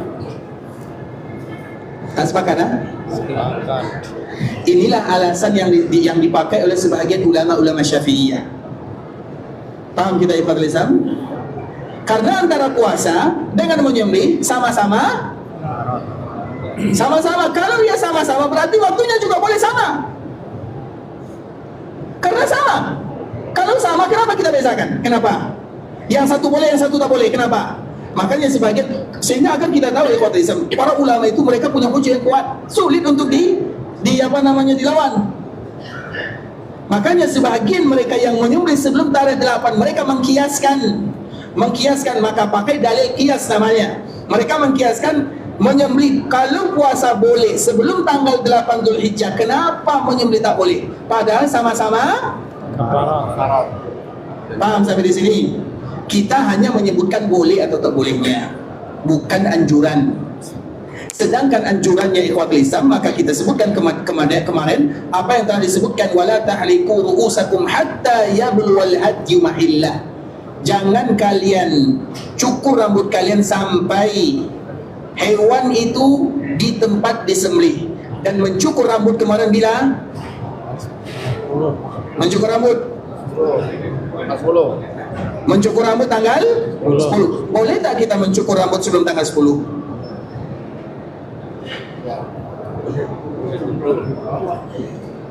Tak sepakat, ha? Sepakat. Inilah alasan yang dipakai oleh sebahagian ulama-ulama Syafi'iyah. Paham kita ikhwatul Islam? Karena antara puasa dengan menyembelih sama-sama. Kalau dia sama-sama berarti waktunya juga boleh sama. Karena sama. Kalau sama, kenapa kita bezakan? Kenapa? Yang satu boleh, yang satu tak boleh. Kenapa? Makanya sebagian, sehingga akan kita tahu ikhwatul Islam, para ulama itu mereka punya hujah yang kuat, sulit untuk dilawan. Makanya sebagian mereka yang menyembelih sebelum tanggal 8, mereka mengkiaskan, maka pakai dalil kias namanya. Mereka mengkiaskan menyembelih kalau puasa boleh sebelum tanggal 8 Zulhijjah, kenapa menyembelih tak boleh? Padahal sama-sama kafarat. Paham sampai di sini? Kita hanya menyebutkan boleh atau tak bolehnya, bukan anjuran. Sedangkan anjurannya ikhwatul Islam, maka kita sebutkan kemarin apa yang telah disebutkan, wala tahliqu ru'usakum hatta yablugha al-hadyu mahillah. Jangan kalian cukur rambut kalian sampai hewan itu di tempat disembelih. Dan mencukur rambut kemarin bila? Mencukur rambut 10. Mencukur rambut tanggal 10. Boleh tak kita mencukur rambut sebelum tanggal 10?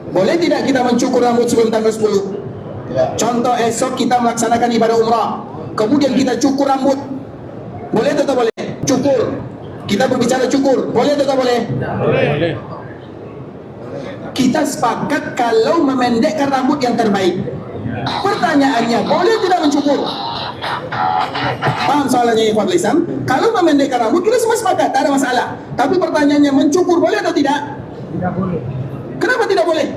Boleh tidak kita mencukur rambut sebelum tanggal 10? Ya. Contoh, esok kita melaksanakan ibadah umrah, kemudian kita cukur rambut, boleh atau tak boleh? Cukur. Kita berbicara cukur, boleh atau tak boleh? Boleh. Kita sepakat kalau memendekkan rambut yang terbaik. Pertanyaannya, boleh tidak mencukur? Paham soalannya ikhwan Islam? Kalau memendekkan rambut, kita semua sepakat, tak ada masalah. Tapi pertanyaannya, mencukur boleh atau tidak? Tidak boleh. Kenapa tidak boleh?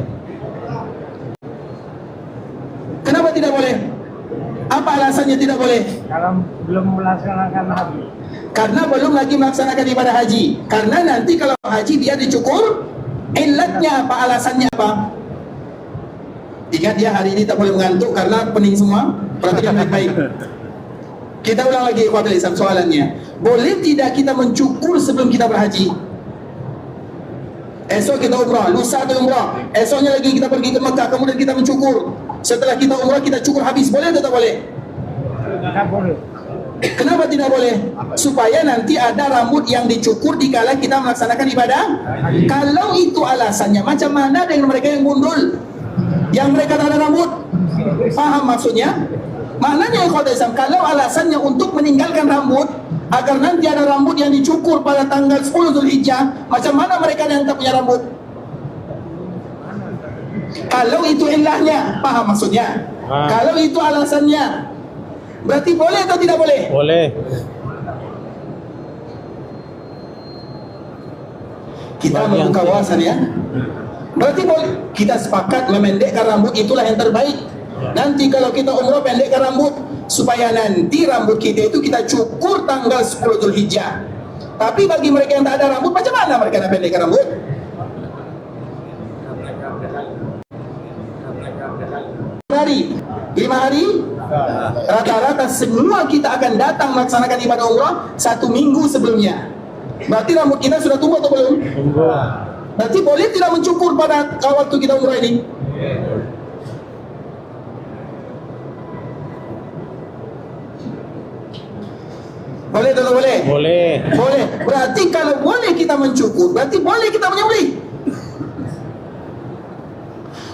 Kenapa tidak boleh? Apa alasannya tidak boleh? Kalau belum melaksanakan haji. Karena belum lagi melaksanakan ibadah haji. Karena nanti kalau haji dia dicukur, illatnya apa, alasannya apa? Ingat ya, hari ini tak boleh mengantuk karena pening semua. Perhatikan baik-baik. Kita ulang lagi ikhwatul Islam soalannya. Boleh tidak kita mencukur sebelum kita berhaji? Esok kita umrah, lusa kita umrah, esoknya lagi kita pergi ke Mekah, kemudian kita mencukur. Setelah kita umrah kita cukur habis, boleh atau tak boleh? Tak boleh. Kenapa tidak boleh? Supaya nanti ada rambut yang dicukur dikala kita melaksanakan ibadah. Kalau itu alasannya, macam mana dengan mereka yang gundul, yang mereka tak ada rambut? Paham maksudnya? Maknanya ikhwatul Islam, kalau alasannya untuk meninggalkan rambut agar nanti ada rambut yang dicukur pada tanggal 10 Zulhijjah, macam mana mereka yang tak punya rambut? Kalau itu ilahnya, paham maksudnya? Kalau itu alasannya, berarti boleh atau tidak boleh? Boleh. Kita membuka wawasan ya. Berarti boleh. Kita sepakat memendekkan rambut, itulah yang terbaik. Nanti kalau kita umrah pendekkan rambut, supaya nanti rambut kita itu kita cukur tanggal 10 Zulhijjah. Tapi bagi mereka yang tak ada rambut, macam mana mereka nak pendekkan rambut? Hari 5 hari rata-rata semua kita akan datang melaksanakan ibadah umrah 1 minggu sebelumnya. Berarti rambut kita sudah tumbuh atau belum? Tumbuh. Berarti boleh tidak mencukur pada waktu kita umrah ini? Boleh atau tak boleh? Boleh. Boleh. Berarti kalau boleh kita mencukur, berarti boleh kita menyembelih.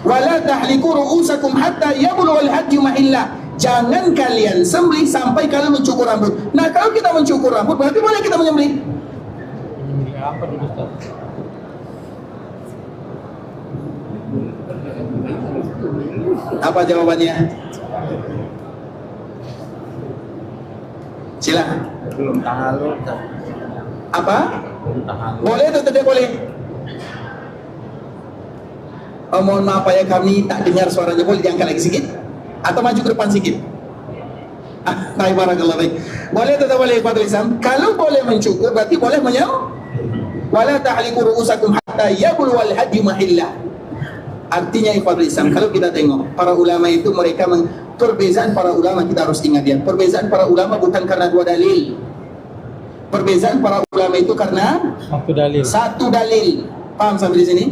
Wala tahliku ru'usakum hatta yablughal hajju mahillah. Jangan kalian sembelih sampai kalian mencukur rambut. Nah, kalau kita mencukur rambut, berarti boleh kita menyembelih. Apa dulu, Ustaz? Apa jawabannya? Silakan. Belum tahalul. Apa? Belum tahalul. Boleh atau tidak boleh? Oh, mohon maaf ya, kami tak dengar suaranya. Boleh diangkat lagi sedikit? Atau maju ke depan sedikit? Baik, barakallah, baik. Boleh atau tak boleh ikhwatul Islam? Kalau boleh mencukur, berarti boleh wala tahliku ru'usakum hatta yablughal hajju mahillah. Artinya ikhwatul Islam, kalau kita tengok para ulama itu mereka perbezaan para ulama, kita harus ingat ya, perbezaan para ulama bukan karena 2 dalil. Perbezaan para ulama itu karena satu dalil. Paham sampai di sini?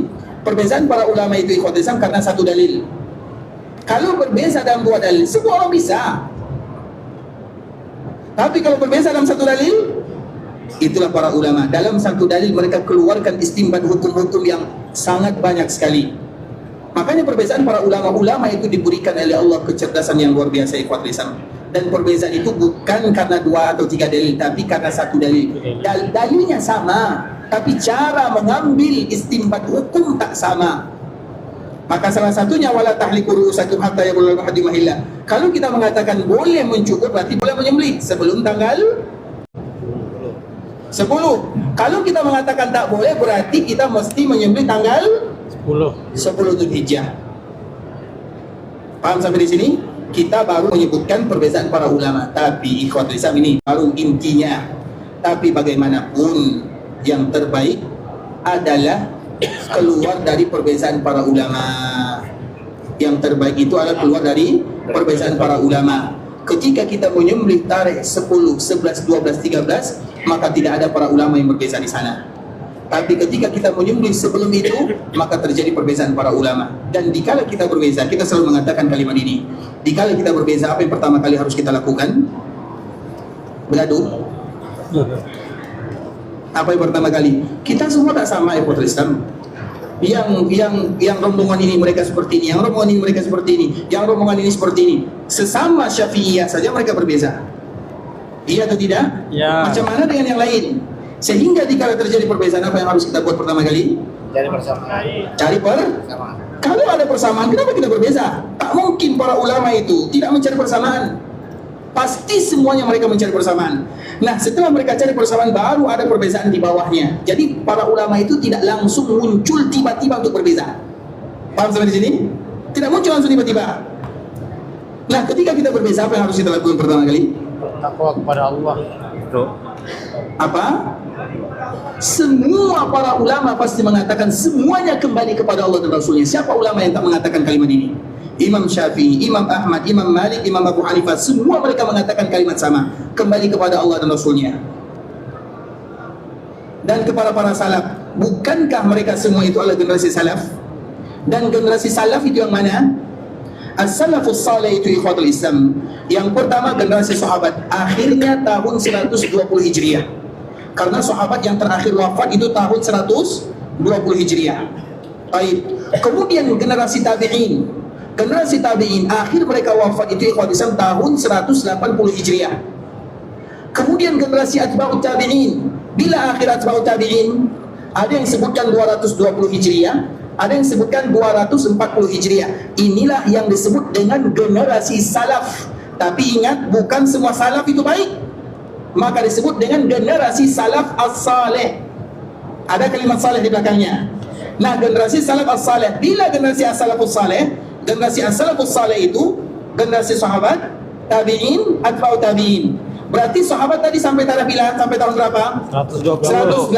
Perbezaan para ulama itu ikhwatul Islam karena 1 dalil. Kalau berbeza dalam 2 dalil, semua orang bisa. Tapi kalau berbeza dalam 1 dalil, itulah para ulama. Dalam 1 dalil mereka keluarkan istinbat hukum-hukum yang sangat banyak sekali. Makanya perbezaan para ulama-ulama itu diberikan oleh Allah kecerdasan yang luar biasa ikhwatul Islam. Dan perbezaan itu bukan karena 2 atau 3 dalil, tapi karena 1 dalil. Dalilnya sama, tapi cara mengambil istinbat hukum tak sama. Maka salah satunya wala tahliku ru'usakum hatta yablughal hajju mahillah. Kalau kita mengatakan boleh mencukur, berarti boleh menyembelih sebelum tanggal 10. Kalau kita mengatakan tak boleh, berarti kita mesti menyembelih tanggal 10 Zulhijjah. Paham sampai di sini? Kita baru menyebutkan perbezaan para ulama. Tapi ikhwatul Islam, ini baru intinya. Tapi bagaimanapun yang terbaik adalah keluar dari perbezaan para ulama. Yang terbaik itu adalah keluar dari perbezaan para ulama. Ketika kita menyembelih tarikh 10, 11, 12, 13, maka tidak ada para ulama yang berbeza di sana. Tapi ketika kita menyembelih sebelum itu, maka terjadi perbezaan para ulama. Dan dikala kita berbeza, kita selalu mengatakan kalimat ini. Dikala kita berbeza, apa yang pertama kali harus kita lakukan? Beradu. Apa yang pertama kali? Kita semua tak sama ya ikhwatul Islam. Yang rombongan ini mereka seperti ini, yang rombongan ini mereka seperti ini, yang rombongan ini seperti ini. Sesama Syafi'iyah saja mereka berbeza. Iya atau tidak? Ya. Macam mana dengan yang lain? Sehingga dikala terjadi perbezaan, apa yang harus kita buat pertama kali? Cari persamaan. Cari persamaan. Kalau ada persamaan, kenapa kita berbeza? Tak mungkin para ulama itu tidak mencari persamaan. Pasti semuanya mereka mencari persamaan. Nah, setelah mereka cari persamaan, baru ada perbezaan di bawahnya. Jadi para ulama itu tidak langsung muncul tiba-tiba untuk berbeza. Paham sampai di sini? Tidak muncul langsung tiba-tiba. Nah, ketika kita berbeza, apa yang harus kita lakukan pertama kali? Takwa kepada Allah. Apa? Semua para ulama pasti mengatakan semuanya kembali kepada Allah dan Rasulnya. Siapa ulama yang tak mengatakan kalimat ini? Imam Syafi'i, Imam Ahmad, Imam Malik, Imam Abu Hanifah, semua mereka mengatakan kalimat sama, kembali kepada Allah dan Rasulnya dan kepada para salaf. Bukankah mereka semua itu adalah generasi salaf? Dan generasi salaf itu yang mana? As-salafus salih itu ikhwatul Islam. Yang pertama generasi sahabat, akhirnya tahun 120 Hijriah. Karena sahabat yang terakhir wafat itu tahun 120 Hijriah. Baik. Kemudian generasi tabi'in. Generasi tabi'in akhir mereka wafat itu ikhwatul Islam tahun 180 Hijriah. Kemudian generasi atba'ut tabi'in. Bila akhir atba'ut tabi'in? Ada yang sebutkan 220 Hijriah, ada yang sebutkan 240 Hijriah. Inilah yang disebut dengan generasi salaf. Tapi ingat, bukan semua salaf itu baik. Maka disebut dengan generasi salaf as-salih. Ada kalimat salih di belakangnya. Nah, generasi salaf as-salih. Bila generasi as-salafus salih, generasi as-salafus salih itu generasi sahabat, tabi'in, atba'ut tabi'in. Berarti sahabat tadi sampai tarikh bila? Sampai tahun berapa? 180,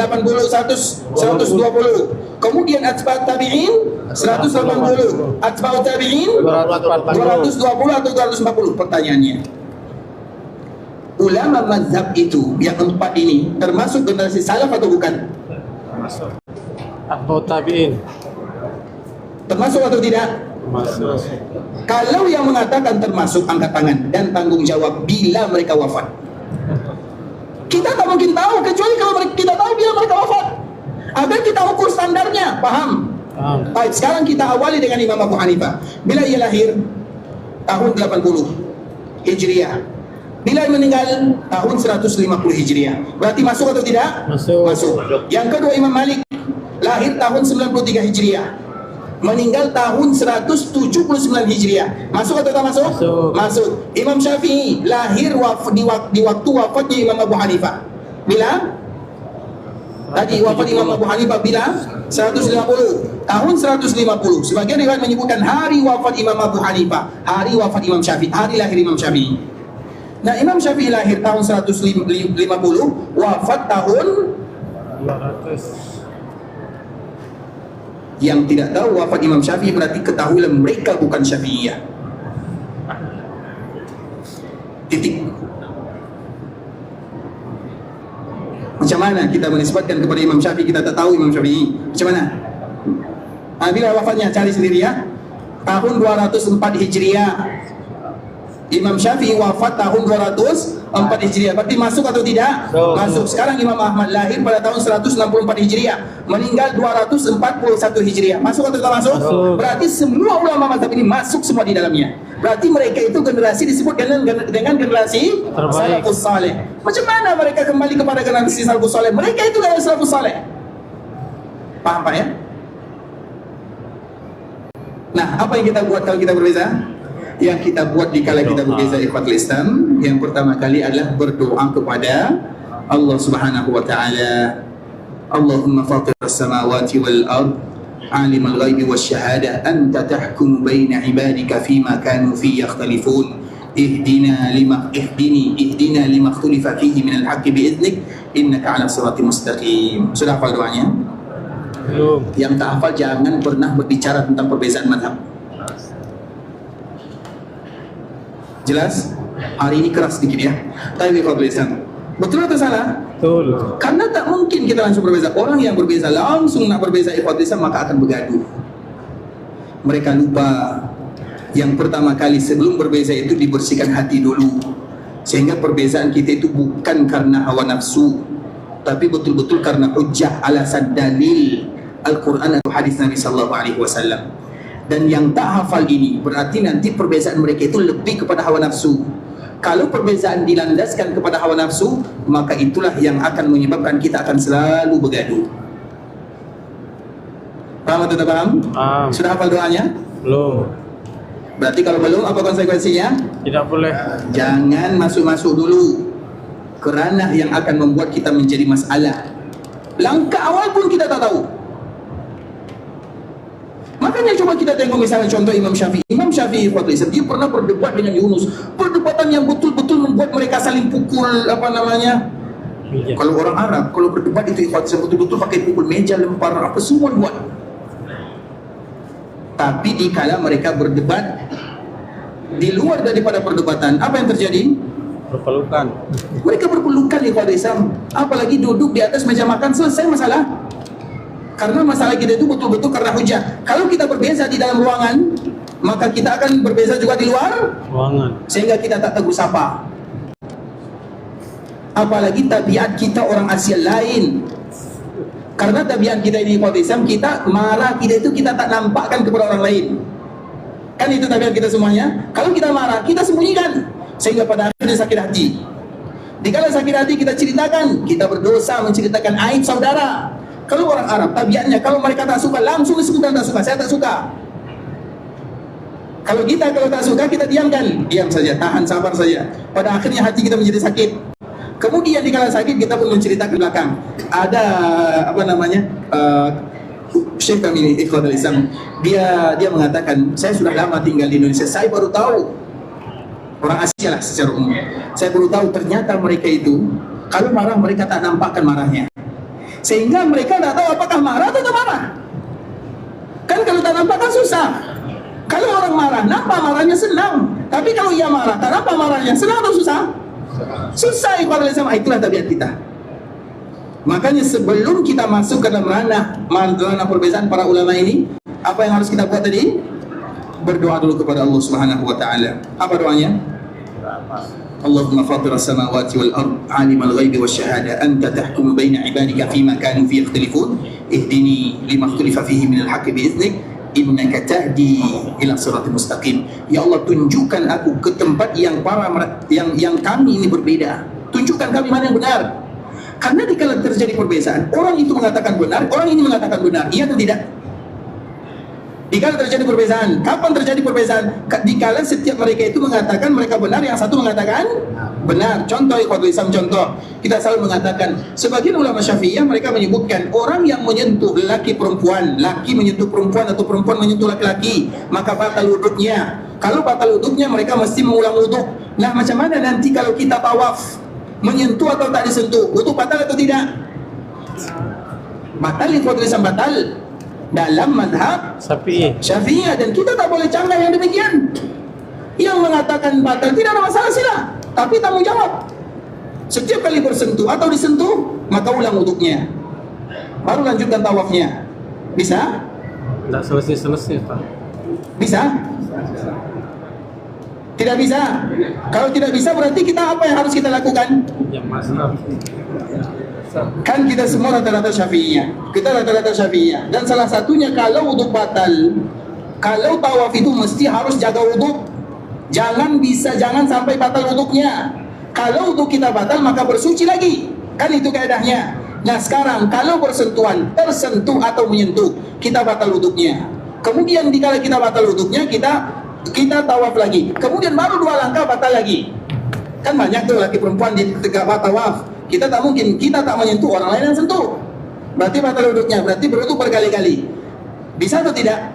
120. Kemudian atba'ut tabi'in 180, atba'ut tabi'in 220 atau 240. Pertanyaannya, ulama mazhab itu yang empat ini termasuk generasi salaf atau bukan? Masuk. Atba'ut tabi'in. Termasuk atau tidak? Masuk. Kalau yang mengatakan termasuk, angkat tangan dan tanggung jawab bila mereka wafat. Kita tak mungkin tahu kecuali kalau kita tahu bila mereka wafat. Agar kita ukur standarnya, paham? Baik, sekarang kita awali dengan Imam Abu Hanifah. Bila ia lahir? Tahun 80 Hijriah. Bila meninggal? Tahun 150 Hijriah. Berarti masuk atau tidak? Masuk. Yang kedua Imam Malik, lahir tahun 93 Hijriah, meninggal tahun 179 Hijriah. Masuk atau tak masuk? Masuk. Imam Syafi'i lahir di waktu wafatnya Imam Abu Hanifah. Bila? Tadi wafat Imam Abu Hanifah bila? 150. Tahun 150. Sebagian riwayat menyebutkan hari wafat Imam Abu Hanifah, hari wafat Imam Syafi'i, hari lahir Imam Syafi'i. Nah, Imam Syafi'i lahir tahun 150, wafat tahun 200. Yang tidak tahu wafat Imam Syafi'i berarti ketahuilah mereka bukan Syafi'iyah. Titik. Macam mana kita menisbatkan kepada Imam Syafi'i kita tak tahu Imam Syafi'i? Macam mana? Bila wafatnya cari sendiri ya. Tahun 204 Hijriah. Imam Syafi'i wafat tahun 204 Hijriah. Berarti masuk atau tidak? Masuk. Sekarang Imam Ahmad lahir pada tahun 164 Hijriah, meninggal 241 Hijriah. Masuk atau tidak masuk? Berarti semua ulama mazhab ini masuk semua di dalamnya. Berarti mereka itu generasi disebut dengan generasi salafus saleh. Macam mana mereka kembali kepada generasi salafus saleh? Mereka itu generasi salafus saleh. Paham Pak ya? Nah, apa yang kita buat kalau kita berbeza? Yang kita buat dikala kita berbeza ikhwatul Islam, yang pertama kali adalah berdoa kepada Allah Subhanahu wa taala. Allahumma fatir as-samawati wal ard, alimul ghaibi wasyahadah, anta tahkum baina ibadika fima kanu fi yakhtalifun. Ihdina lima ikhtalifa fihi min al-haqqi bi'idnik innaka 'ala siratin mustaqim. Sudah hafal doanya? Belum. Yang tak hafal jangan pernah berbicara tentang perbezaan mazhab. Jelas? Hari ini keras sedikit ya. Tapi Islam, betul atau salah? Betul. Karena tak mungkin kita langsung berbeza. Orang yang berbeza langsung nak berbeza Islam maka akan bergaduh. Mereka lupa yang pertama kali sebelum berbeza itu dibersihkan hati dulu. Sehingga perbezaan kita itu bukan karena hawa nafsu, tapi betul-betul karena hujjah, alasan, dalil Al-Quran atau hadis Nabi Sallallahu Alaihi Wasallam. Dan yang tak hafal ini berarti nanti perbezaan mereka itu lebih kepada hawa nafsu. Kalau perbezaan dilandaskan kepada hawa nafsu, maka itulah yang akan menyebabkan kita akan selalu bergaduh. Paham atau tak paham? Sudah hafal doanya? Belum. Berarti kalau belum, apa konsekuensinya? Tidak boleh. Jangan masuk-masuk dulu ke ranah yang akan membuat kita menjadi masalah. Langkah awal pun kita tak tahu. Makanya coba kita tengok misalnya contoh Imam Syafi'i. Imam Syafi'i dia pernah berdebat dengan Yunus. Perdebatan yang betul-betul membuat mereka saling pukul Kalau orang Arab, kalau berdebat itu betul-betul pakai pukul meja, lempar apa semua buat. Tapi dikala mereka berdebat di luar daripada perdebatan, apa yang terjadi? Berpelukan. Mereka berpelukan ikhwan Islam. Apalagi duduk di atas meja makan, selesai masalah. Karena masalah kita itu betul-betul karena hujah. Kalau kita berbeza di dalam ruangan, maka kita akan berbeza juga di luar Ruangan. sehingga kita tak tegur sapa. Apalagi tabiat kita orang Asia lain. Karena tabiat kita ini ikhwan Islam, kita marah kita itu kita tak nampakkan kepada orang lain. Kan itu tabiat kita semuanya. Kalau kita marah, kita sembunyikan sehingga pada akhirnya sakit hati. Dikala sakit hati kita ceritakan, kita berdosa menceritakan aib saudara. Kalau orang Arab tabiatnya, kalau mereka tak suka langsung disebutkan tak suka, saya tak suka. Kalau tak suka kita diamkan, diam saja, tahan, sabar saja. Pada akhirnya hati kita menjadi sakit. Kemudian dikala sakit kita pun menceritakan belakang. Ada apa namanya? Syekh kami ini ikhwan Islam, dia mengatakan, saya sudah lama tinggal di Indonesia, saya baru tahu, orang Asia lah secara umum, saya baru tahu ternyata mereka itu kalau marah mereka tak nampakkan marahnya, sehingga mereka tak tahu apakah marah atau tak marah. Kan kalau tak nampakkan susah. Kalau orang marah, nampak marahnya senang. Tapi kalau ia marah, tak nampak marahnya, senang atau susah? Susah ikhwan Islam. Itulah tabiat kita. Makanya sebelum kita masuk ke dalam ranah perbezaan para ulama ini, apa yang harus kita buat tadi? Berdoa dulu kepada Allah Subhanahu wa taala. Apa doanya? Allahumma fatir as-samawati wal ard, alimul ghaibi wasyahada, anta tahkumu baina ibadika fima kanu fi yakhtalifun, ihdini lima ikhtalafa fihi min al-haqqi bi idhnik, innaka tahdi ila siratal mustaqim. Ya Allah, tunjukkan aku ke tempat yang kami ini berbeda. Tunjukkan kami mana yang benar. Karena dikala terjadi perbezaan, orang itu mengatakan benar, orang ini mengatakan benar, iya atau tidak? Dikala terjadi perbezaan, kapan terjadi perbezaan? Dikala setiap mereka itu mengatakan mereka benar, yang satu mengatakan benar. Contoh ikhwatul Islam, contoh kita selalu mengatakan, sebagian ulama Syafi'iyah mereka menyebutkan orang yang menyentuh laki perempuan, laki menyentuh perempuan atau perempuan menyentuh laki-laki, maka batal wuduknya. Kalau batal wuduknya mereka mesti mengulang wuduk. Nah, macam mana nanti kalau kita tawaf, menyentuh atau tak disentuh, wuduk batal atau tidak? Batal ikhwatul Islam, batal dalam madhab Syafi'iyah, dan kita tak boleh canggah yang demikian. Yang mengatakan batal tidak ada masalah, sila, tapi tanggung jawab. Setiap kali bersentuh atau disentuh, maka ulang wuduknya, baru lanjutkan tawafnya. Bisa? Tidak selesai Pak. Bisa? Tidak bisa. Kalau tidak bisa berarti kita apa yang harus kita lakukan? Yang masalah. Kan kita semua rata-rata Syafi'iyah. Kita rata-rata Syafi'iyah. Dan salah satunya kalau wuduk batal, kalau tawaf itu mesti harus jaga wuduk. Jangan sampai batal wuduknya. Kalau wuduk kita batal maka bersuci lagi. Kan itu kaedahnya. Nah sekarang kalau bersentuhan, tersentuh atau menyentuh, kita batal wuduknya. Kemudian dikala kita batal wuduknya, kita tawaf lagi. Kemudian baru 2 langkah batal lagi. Kan banyak tuh laki perempuan di tegak tawaf. Kita tak mungkin, kita tak menyentuh, orang lain yang sentuh. Berarti batal wuduknya, berarti berwuduk berkali-kali. Bisa atau tidak?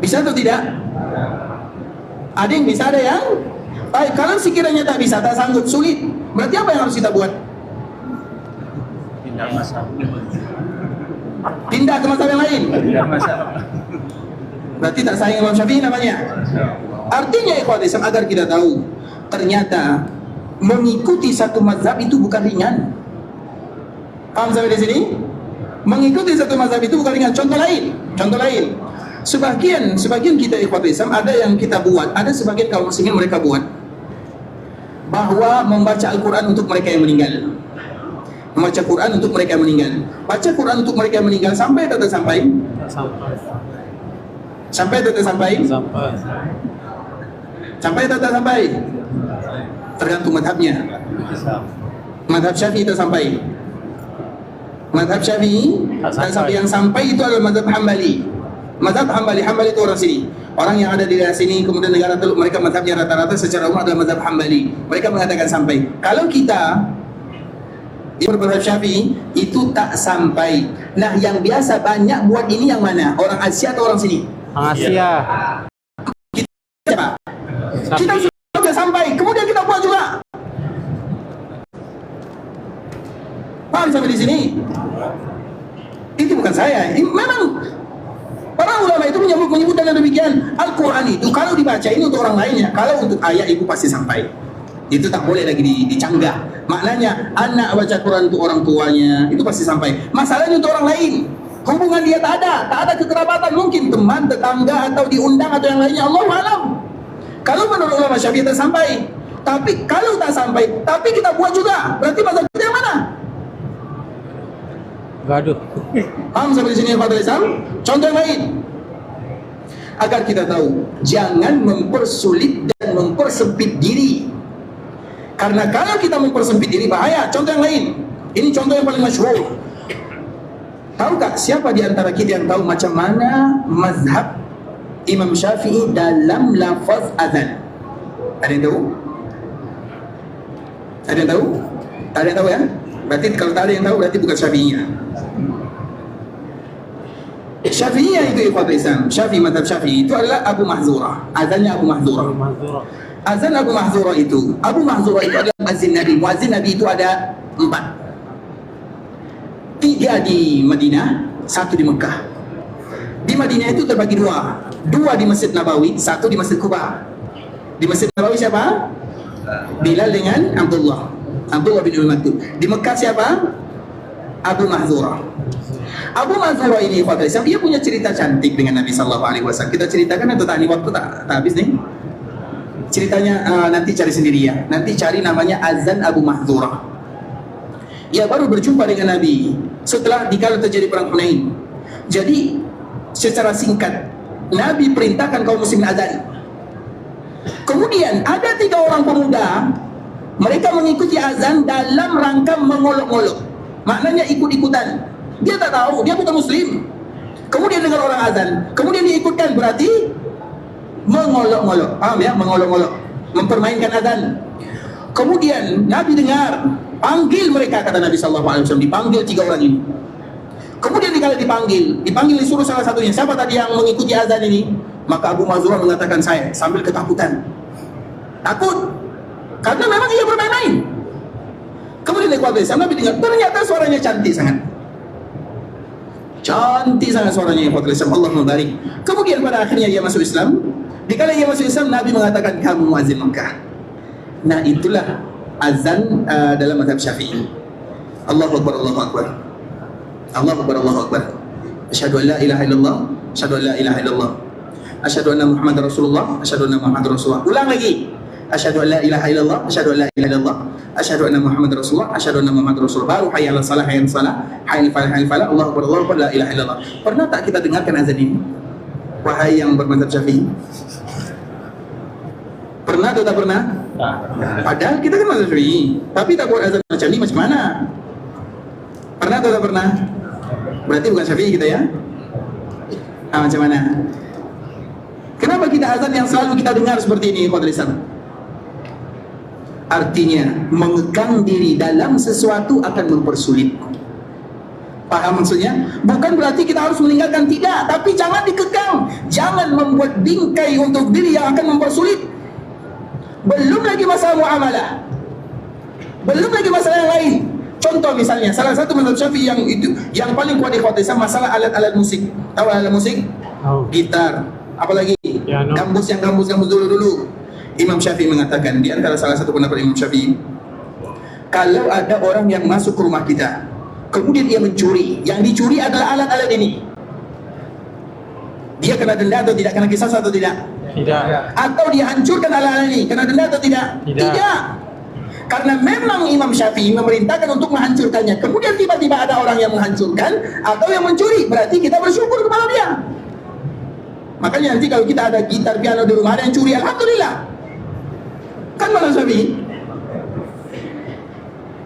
Bisa atau tidak? Ada yang bisa, ada yang? Baik, kalau sekiranya tak bisa, tak sanggup, sulit, berarti apa yang harus kita buat? Tidak masalah. Pindah ke mazhab yang lain. Tidak masalah. Berarti tak sayang Imam Syafi'i namanya. Artinya ikhwan Islam, agar kita tahu, ternyata mengikuti satu mazhab itu bukan ringan. Paham sampai di sini? Mengikuti satu mazhab itu bukan ringan. Contoh lain. Sebagian kita ikhwan Islam ada yang kita buat, ada sebagian kaum muslimin mereka buat bahwa membaca Al-Quran untuk mereka yang meninggal. Membaca Quran untuk mereka yang meninggal. Baca Quran untuk mereka yang meninggal sampai atau tak sampai? Sampai atau tak sampai? Sampai atau tak sampai? Tergantung madhabnya. Madhab Syafi'i tak sampai. Madhab Syafi'i tak sampai. Yang sampai itu adalah madhab Hambali. Madhab Hambali itu orang sini, orang yang ada di daerah sini, kemudian negara Teluk, mereka madhabnya rata-rata secara umum adalah madhab Hambali. Mereka mengatakan sampai. Kalau kita madhab Syafi'i itu tak sampai. Nah, yang biasa banyak buat ini yang mana? Orang Asia atau orang sini? Orang Asia. Kita siapa? Kita sudah sampai, kemudian kita buat juga. Paham sampai di sini? Itu bukan saya. Memang ulama itu menyebutkan demikian. Al-Quran itu kalau dibaca ini untuk orang lainnya, kalau untuk ayah ibu pasti sampai. Itu tak boleh lagi dicanggah. Maknanya anak baca Quran untuk orang tuanya itu pasti sampai. Masalahnya untuk orang lain, hubungan dia tak ada kekerabatan, mungkin teman, tetangga atau diundang atau yang lainnya, Allah alam. Kalau menurut ulama Syafi'i tak sampai. Tapi kalau tak sampai, tapi kita buat juga, berarti mazhab kita yang mana? Gaduh. Paham sampai di sini Pak Islam? Contoh yang lain, agar kita tahu, jangan mempersulit dan mempersempit diri. Karena kalau kita mempersempit diri bahaya. Contoh yang lain, ini contoh yang paling masyhur. Tahukah siapa di antara kita yang tahu macam mana mazhab Imam Syafi'i dalam lafaz azan? Ada yang tahu? Ada yang tahu? Tak ada yang tahu ya? Berarti kalau tak ada yang tahu berarti bukan Syafi'iyah. Syafi'iyah itu ikhwatul Islam, Syafi'i, mazhab Syafi'i itu adalah Abu Mahzurah. Azannya Abu Mahzurah. Azan Abu Mahzurah itu adalah muazzin Nabi. Muazzin Nabi itu ada 4. 3 di Madinah, 1 di Mekah. Di Madinah itu terbagi 2 di Masjid Nabawi, 1 di Masjid Quba. Di Masjid Nabawi siapa? Bilal dengan Abdullah bin Umm-Maktum. Di Mekah siapa? Abu Mahzurah. Abu Mahzurah ini dia punya cerita cantik dengan Nabi SAW. Kita ceritakan atau tak? Ini waktu tak habis nih. Ceritanya nanti cari sendiri ya. Nanti cari namanya Azan Abu Mahzurah. Ia baru berjumpa dengan Nabi setelah dikala terjadi perang Hunain. Jadi secara singkat Nabi perintahkan kaum muslimin azan. Kemudian ada 3 orang pemuda, mereka mengikuti azan dalam rangka mengolok-olok. Maknanya ikut-ikutan. Dia tak tahu, dia bukan muslim. Kemudian dengar orang azan, kemudian dia ikutkan, berarti mengolok-olok. Paham ya? Mengolok-olok, mempermainkan azan. Kemudian Nabi dengar, panggil mereka, kata Nabi SAW. Dipanggil 3 orang ini. Kemudian dikala dipanggil disuruh salah satunya, siapa tadi yang mengikuti azan ini? Maka Abu Mahzurah mengatakan, saya, sambil ketakutan. Takut karena memang ia bermain-main. Kemudian Nabi dengar, ternyata suaranya cantik sangat. Cantik sangat suaranya, Allah membarik. Kemudian pada akhirnya dia masuk Islam. Dikala ia masuk Islam, Nabi mengatakan, kamu muazzin Mekah. Nah, itulah azan dalam mazhab Syafi'i. Allahu Akbar, Allahu Akbar, Allahu Akbar, Allahu Akbar. Asyhadu an la ilaha illallah, asyhadu an la ilaha illallah, asyhadu anna Muhammadar Rasulullah, asyhadu anna Muhammadar Rasulullah. Ulang lagi. Asyhadu an la ilaha illallah, asyhadu an la ilaha illallah, asyhadu anna Muhammadar Rasulullah, asyhadu anna Muhammadar Rasulullah. Baru hayya 'alas salah, hayya 'alas salah, hayya 'alal falah, Allahu Akbar, Allahu Akbar, la ilaha illallah. Pernah tak kita dengarkan azan ini? Wahai yang bermazhab Syafi'i. Pernah atau tak pernah? Padahal kita kan mazhab Syafi'i, tapi tak buat azan macam ini, macam mana? Pernah atau tak pernah? Berarti bukan Syafi'i kita ya? Macam mana? Kenapa kita azan yang selalu kita dengar seperti ini, Qadri Islam? Artinya mengekang diri dalam sesuatu akan mempersulit. Paham maksudnya? Bukan berarti kita harus meninggalkan, tidak, tapi jangan dikekang. Jangan membuat bingkai untuk diri yang akan mempersulit. Belum lagi masalah muamalah, belum lagi masalah yang lain. Contoh misalnya, salah satu mazhab Syafi'i yang paling kuat di Qadri Islam, masalah alat-alat musik. Tahu alat musik? Gitar, apalagi gambus dulu. Imam Syafi'i mengatakan, di antara salah satu pendapat Imam Syafi'i, kalau ada orang yang masuk ke rumah kita, kemudian dia mencuri, yang dicuri adalah alat-alat ini, dia kena denda atau tidak? Kena kisah atau tidak? Tidak. Atau dia hancurkan alat-alat ini, kena denda atau tidak? Tidak. Karena memang Imam Syafi'i memerintahkan untuk menghancurkannya. Kemudian tiba-tiba ada orang yang menghancurkan atau yang mencuri, berarti kita bersyukur kepada dia. Makanya nanti kalau kita ada gitar, piano di rumah, ada yang curi, alhamdulillah. Kan malah Syafi'i.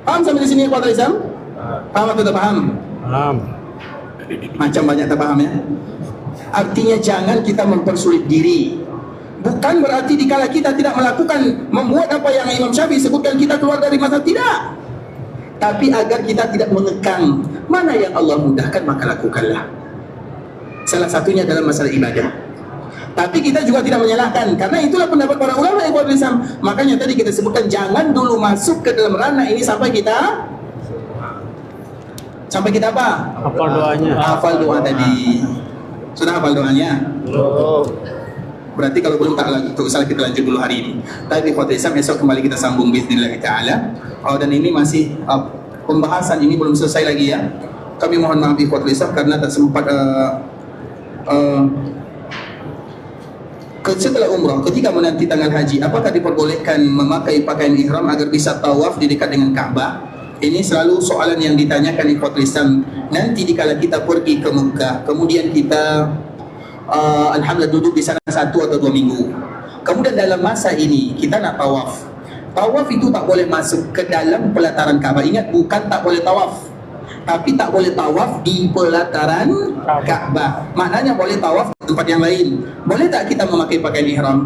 Paham sampai di sini Qadri Islam? Paham atau tak paham? Paham. Macam banyak tak paham ya. Artinya jangan kita mempersulit diri. Bukan berarti dikala kita tidak melakukan, membuat apa yang Imam Syafi'i sebutkan, kita keluar dari mazhab, tidak. Tapi agar kita tidak mengekang. Mana yang Allah mudahkan maka lakukanlah. Salah satunya dalam masalah ibadah. Tapi kita juga tidak menyalahkan, karena itulah pendapat para ulama yang Islam. Makanya tadi kita sebutkan, jangan dulu masuk ke dalam ranah ini sampai kita apa? Hafal doanya. Hafal doa tadi. Sudah hafal doanya? Berarti kalau belum tak usah kita lanjut dulu hari ini. Tapi ikhwatul Islam, esok kembali kita sambung bismillah taala. Dan ini masih pembahasan ini belum selesai lagi ya. Kami mohon maaf ikhwatul Islam karena tak sempat setelah umrah, ketika menanti tanggal haji, apakah diperbolehkan memakai pakaian ihram agar bisa tawaf di dekat dengan Ka'bah? Ini selalu soalan yang ditanyakan ikhwatul Islam. Nanti dikala kita pergi ke Mekah, kemudian kita alhamdulillah duduk di sana 1 atau 2 minggu. Kemudian dalam masa ini kita nak tawaf. Tawaf itu tak boleh masuk ke dalam pelataran Ka'bah. Ingat, bukan tak boleh tawaf, tapi tak boleh tawaf di pelataran Ka'bah. Maknanya boleh tawaf di tempat yang lain. Boleh tak kita memakai pakaian ihram?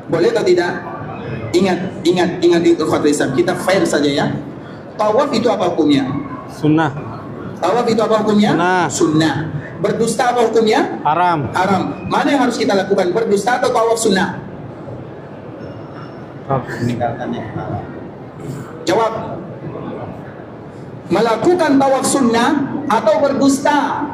Boleh atau tidak? Ingat itu ikhwatul Islam. Kita fair saja ya. Tawaf itu apa hukumnya? Sunnah. Tawaf itu apa hukumnya? Sunnah. Berdusta apa hukumnya? Haram. Haram. Mana yang harus kita lakukan? Berdusta atau tawaf sunnah? Jawab. Melakukan tawaf sunnah atau berdusta?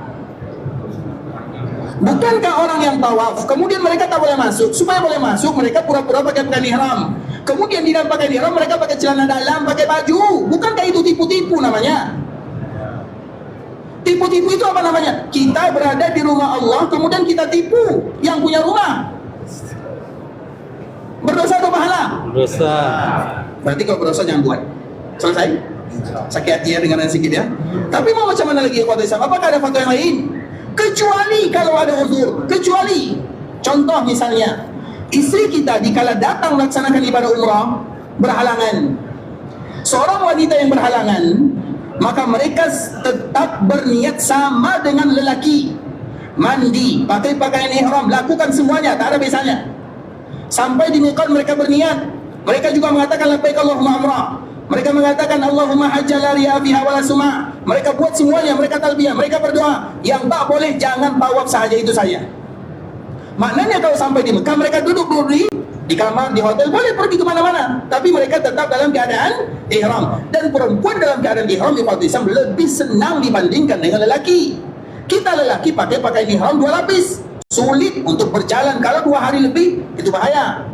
Bukankah orang yang tawaf kemudian mereka tak boleh masuk? Supaya boleh masuk mereka pura-pura pakai pakaian ihram. Kemudian di dalam pakaian ihram mereka pakai celana dalam, pakai baju. Bukankah itu tipu-tipu namanya? Tipu-tipu itu apa namanya? Kita berada di rumah Allah kemudian kita tipu yang punya rumah. Berdosa atau pahala? Dosa. Berarti kalau berdosa jangan buat. Selesai? Sakit hati ya dengan sedikit ya. Tapi mau macam mana lagi ikhwatul Islam? Apakah ada fatwa yang lain? Kecuali kalau ada uzur. Kecuali contoh misalnya istri kita dikala datang melaksanakan ibadah umrah berhalangan. Seorang wanita yang berhalangan, maka mereka tetap berniat sama dengan lelaki. Mandi, pakai pakaian ihram, lakukan semuanya, tak ada bezanya. Sampai di miqat mereka berniat. Mereka juga mengatakan labbaik Allahumma umrah. Mereka mengatakan Allahumma hajjal la riya fiha wala suma. Mereka buat semuanya, mereka talbiyah, mereka berdoa. Yang tak boleh jangan tawaf saja, itu saja. Maknanya kalau sampai di Mekah mereka duduk di kamar, di hotel, boleh pergi kemana-mana, tapi mereka tetap dalam keadaan ihram. Dan perempuan dalam keadaan ihram di Islam lebih senang dibandingkan dengan lelaki. Kita lelaki pakai pakaian ihram 2 lapis, sulit untuk berjalan. Kalau 2 hari lebih itu bahaya.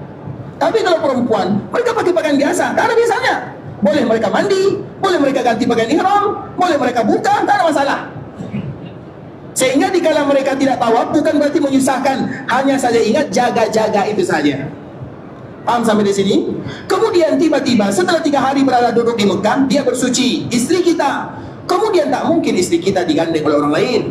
Tapi kalau perempuan, mereka pakai pakaian biasa, tak ada biasanya. Boleh mereka mandi, boleh mereka ganti pakaian ihram, boleh mereka buka, tak ada masalah. Sehingga dikala mereka tidak tawaf bukan berarti menyusahkan, hanya saja ingat jaga-jaga itu saja. Paham sampai di sini? Kemudian tiba-tiba setelah 3 hari berada duduk di Mekah, dia bersuci, istri kita. Kemudian tak mungkin istri kita digandeng oleh orang lain.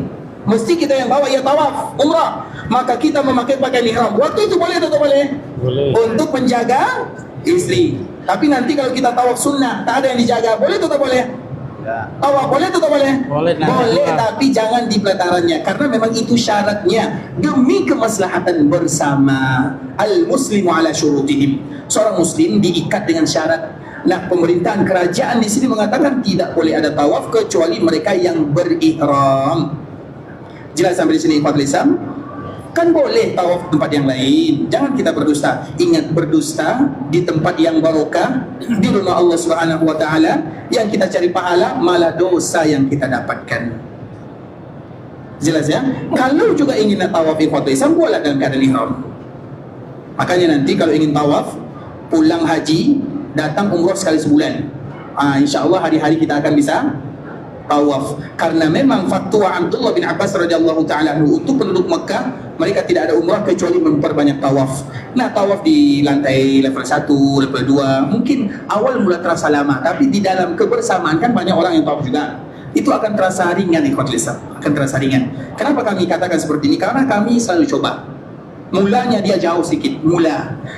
Mesti kita yang bawa ia tawaf, umrah. Maka kita memakai pakaian ihram. Waktu itu boleh atau tak boleh? Boleh. Untuk menjaga istri. Tapi nanti kalau kita tawaf sunnah, tak ada yang dijaga, boleh atau tak boleh? Tawaf boleh atau tak boleh? Boleh, boleh, tapi jangan di pelatarannya, karena memang itu syaratnya demi kemaslahatan bersama. Al-muslimu ala syurutihim. Seorang muslim diikat dengan syarat. Nah, pemerintahan kerajaan di sini mengatakan tidak boleh ada tawaf kecuali mereka yang berihram. Jelas sampai di sini ikhwatul Islam? Kan boleh tawaf tempat yang lain. Jangan kita berdusta. Ingat, berdusta di tempat yang barokah, di rumah Allah Subhanahu wa taala, yang kita cari pahala malah dosa yang kita dapatkan. Jelas ya? Kalau juga ingin tawaf ikhwatul Islam, boleh dalam keadaan ihram. Makanya nanti kalau ingin tawaf, pulang haji, datang umrah sekali sebulan. InsyaAllah hari-hari kita akan bisa tawaf. Karena memang fatwa Abdullah bin Abbas radhiyallahu ta'ala untuk penduduk Mekah, mereka tidak ada umrah kecuali memperbanyak tawaf. Nah, tawaf di lantai level 1, level 2 mungkin awal mula terasa lama, tapi di dalam kebersamaan kan banyak orang yang tawaf juga. Itu akan terasa ringan ikhwatul Islam, akan terasa ringan. Kenapa kami katakan seperti ini? Karena kami selalu coba. Mulanya dia jauh sedikit,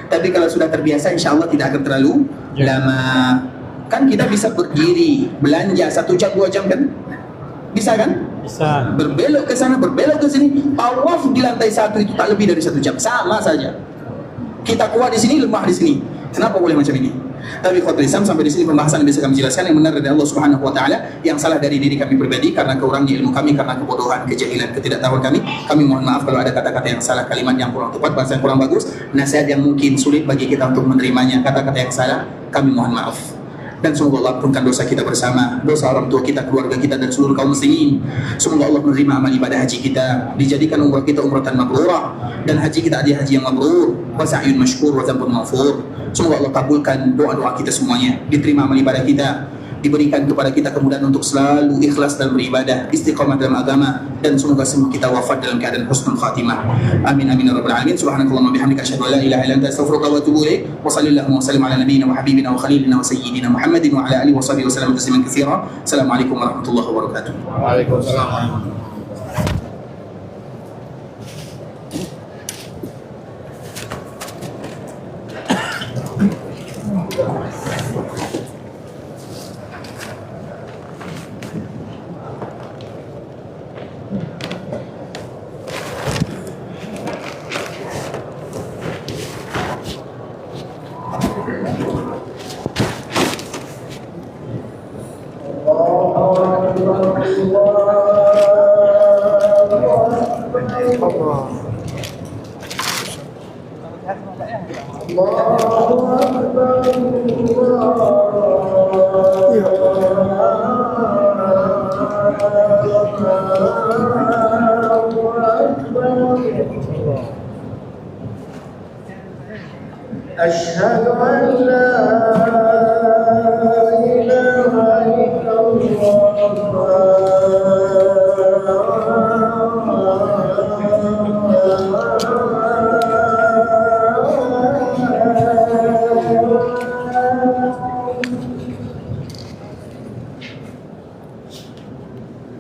tapi kalau sudah terbiasa insya Allah tidak akan terlalu lama. Kan kita bisa berdiri, belanja 1 jam, 2 jam kan? Bisa kan? Bisa. Berbelok ke sana, berbelok ke sini. Tawaf di lantai 1 itu tak lebih dari 1 jam, sama saja. Kita kuat di sini, lemah di sini. Kenapa boleh macam ini? Tapi khotbah Islam sampai di sini pembahasan bisa kami jelaskan. Yang benar dari Allah Subhanahu wa taala, yang salah dari diri kami pribadi karena kekurangnya ilmu kami, karena kebodohan, kejahilan, ketidaktahuan kami. Kami mohon maaf kalau ada kata-kata yang salah, kalimat yang kurang tepat, bahasa yang kurang bagus, nasihat yang mungkin sulit bagi kita untuk menerimanya, kata-kata yang salah, kami mohon maaf. dan semoga Allah ampunkan dosa kita bersama, dosa orang tua kita, keluarga kita, dan seluruh kaum muslimin. Semoga Allah menerima amal ibadah haji kita, dijadikan umrah kita umratan mabrurah, dan haji kita adalah haji yang mabrur, wa sa'yun mashkur wa dzambun maghfur. Semoga Allah kabulkan doa-doa kita semuanya, diterima amal ibadah kita, diberikan kepada kita kemudahan untuk selalu ikhlas dalam beribadah, istiqamah dalam agama, dan semoga semua kita wafat dalam keadaan husnul khatimah. Amin amin ya rabbal alamin. Subhanakallahumma bihamdika asyhadu an la ilaha illa anta astaghfiruka wa atubu ilaik. Wa sallallahu wa sallim ala nabiyyina wa habibina wa khalilina wa sayyidina Muhammadin wa ala alihi wa sahbihi wa sallam tasliman katsira. Assalamualaikum warahmatullahi wabarakatuh. Waalaikumsalam. أشهد أن لا إله إلا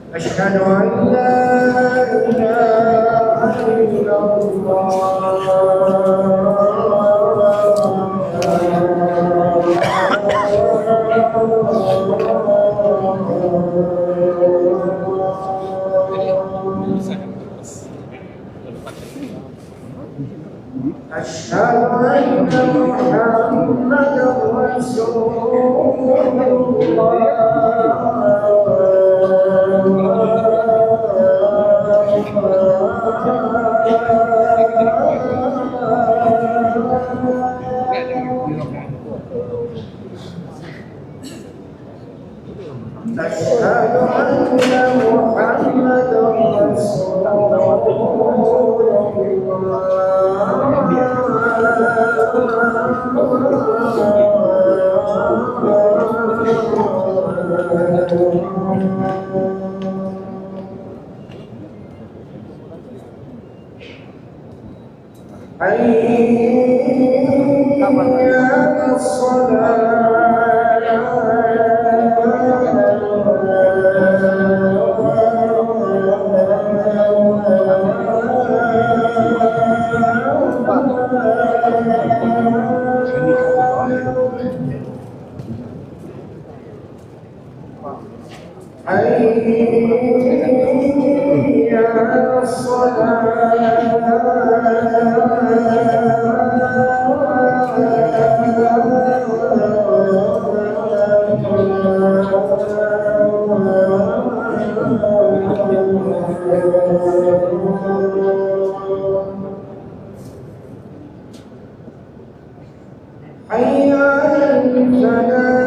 أشهد أن لا إله إلا أشهد أن محمدا رسول أشهد أن محمدا رسول حي على حي على حي على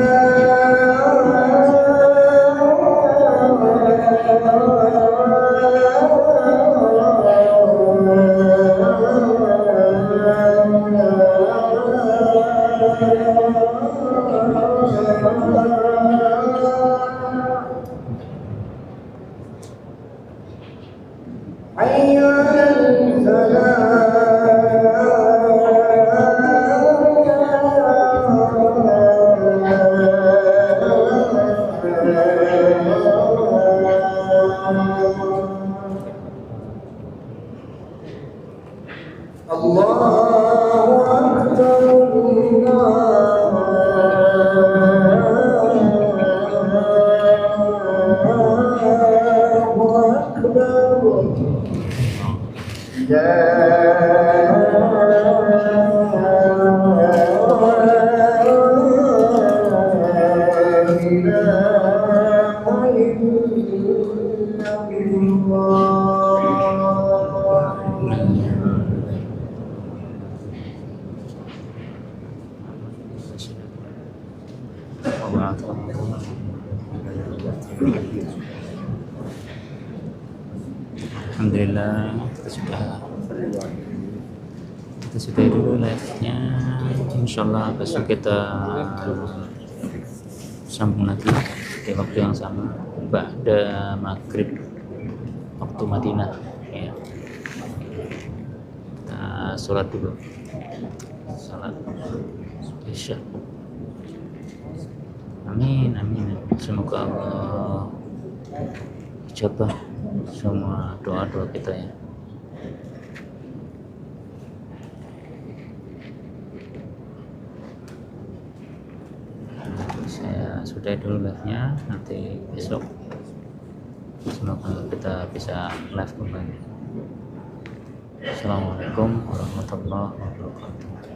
Allah. Alhamdulillah kita sudah dulu live-nya. Insyaallah besok kita sambung lagi di waktu yang sama ba'da maghrib waktu Madinah ya. Kita sholat dulu, sholat isya. Amin amin, semoga Allah ijabah semua doa-doa kita ya. Saya sudah dulu live-nya, nanti besok semoga kita bisa live kembali. Assalamualaikum warahmatullahi wabarakatuh.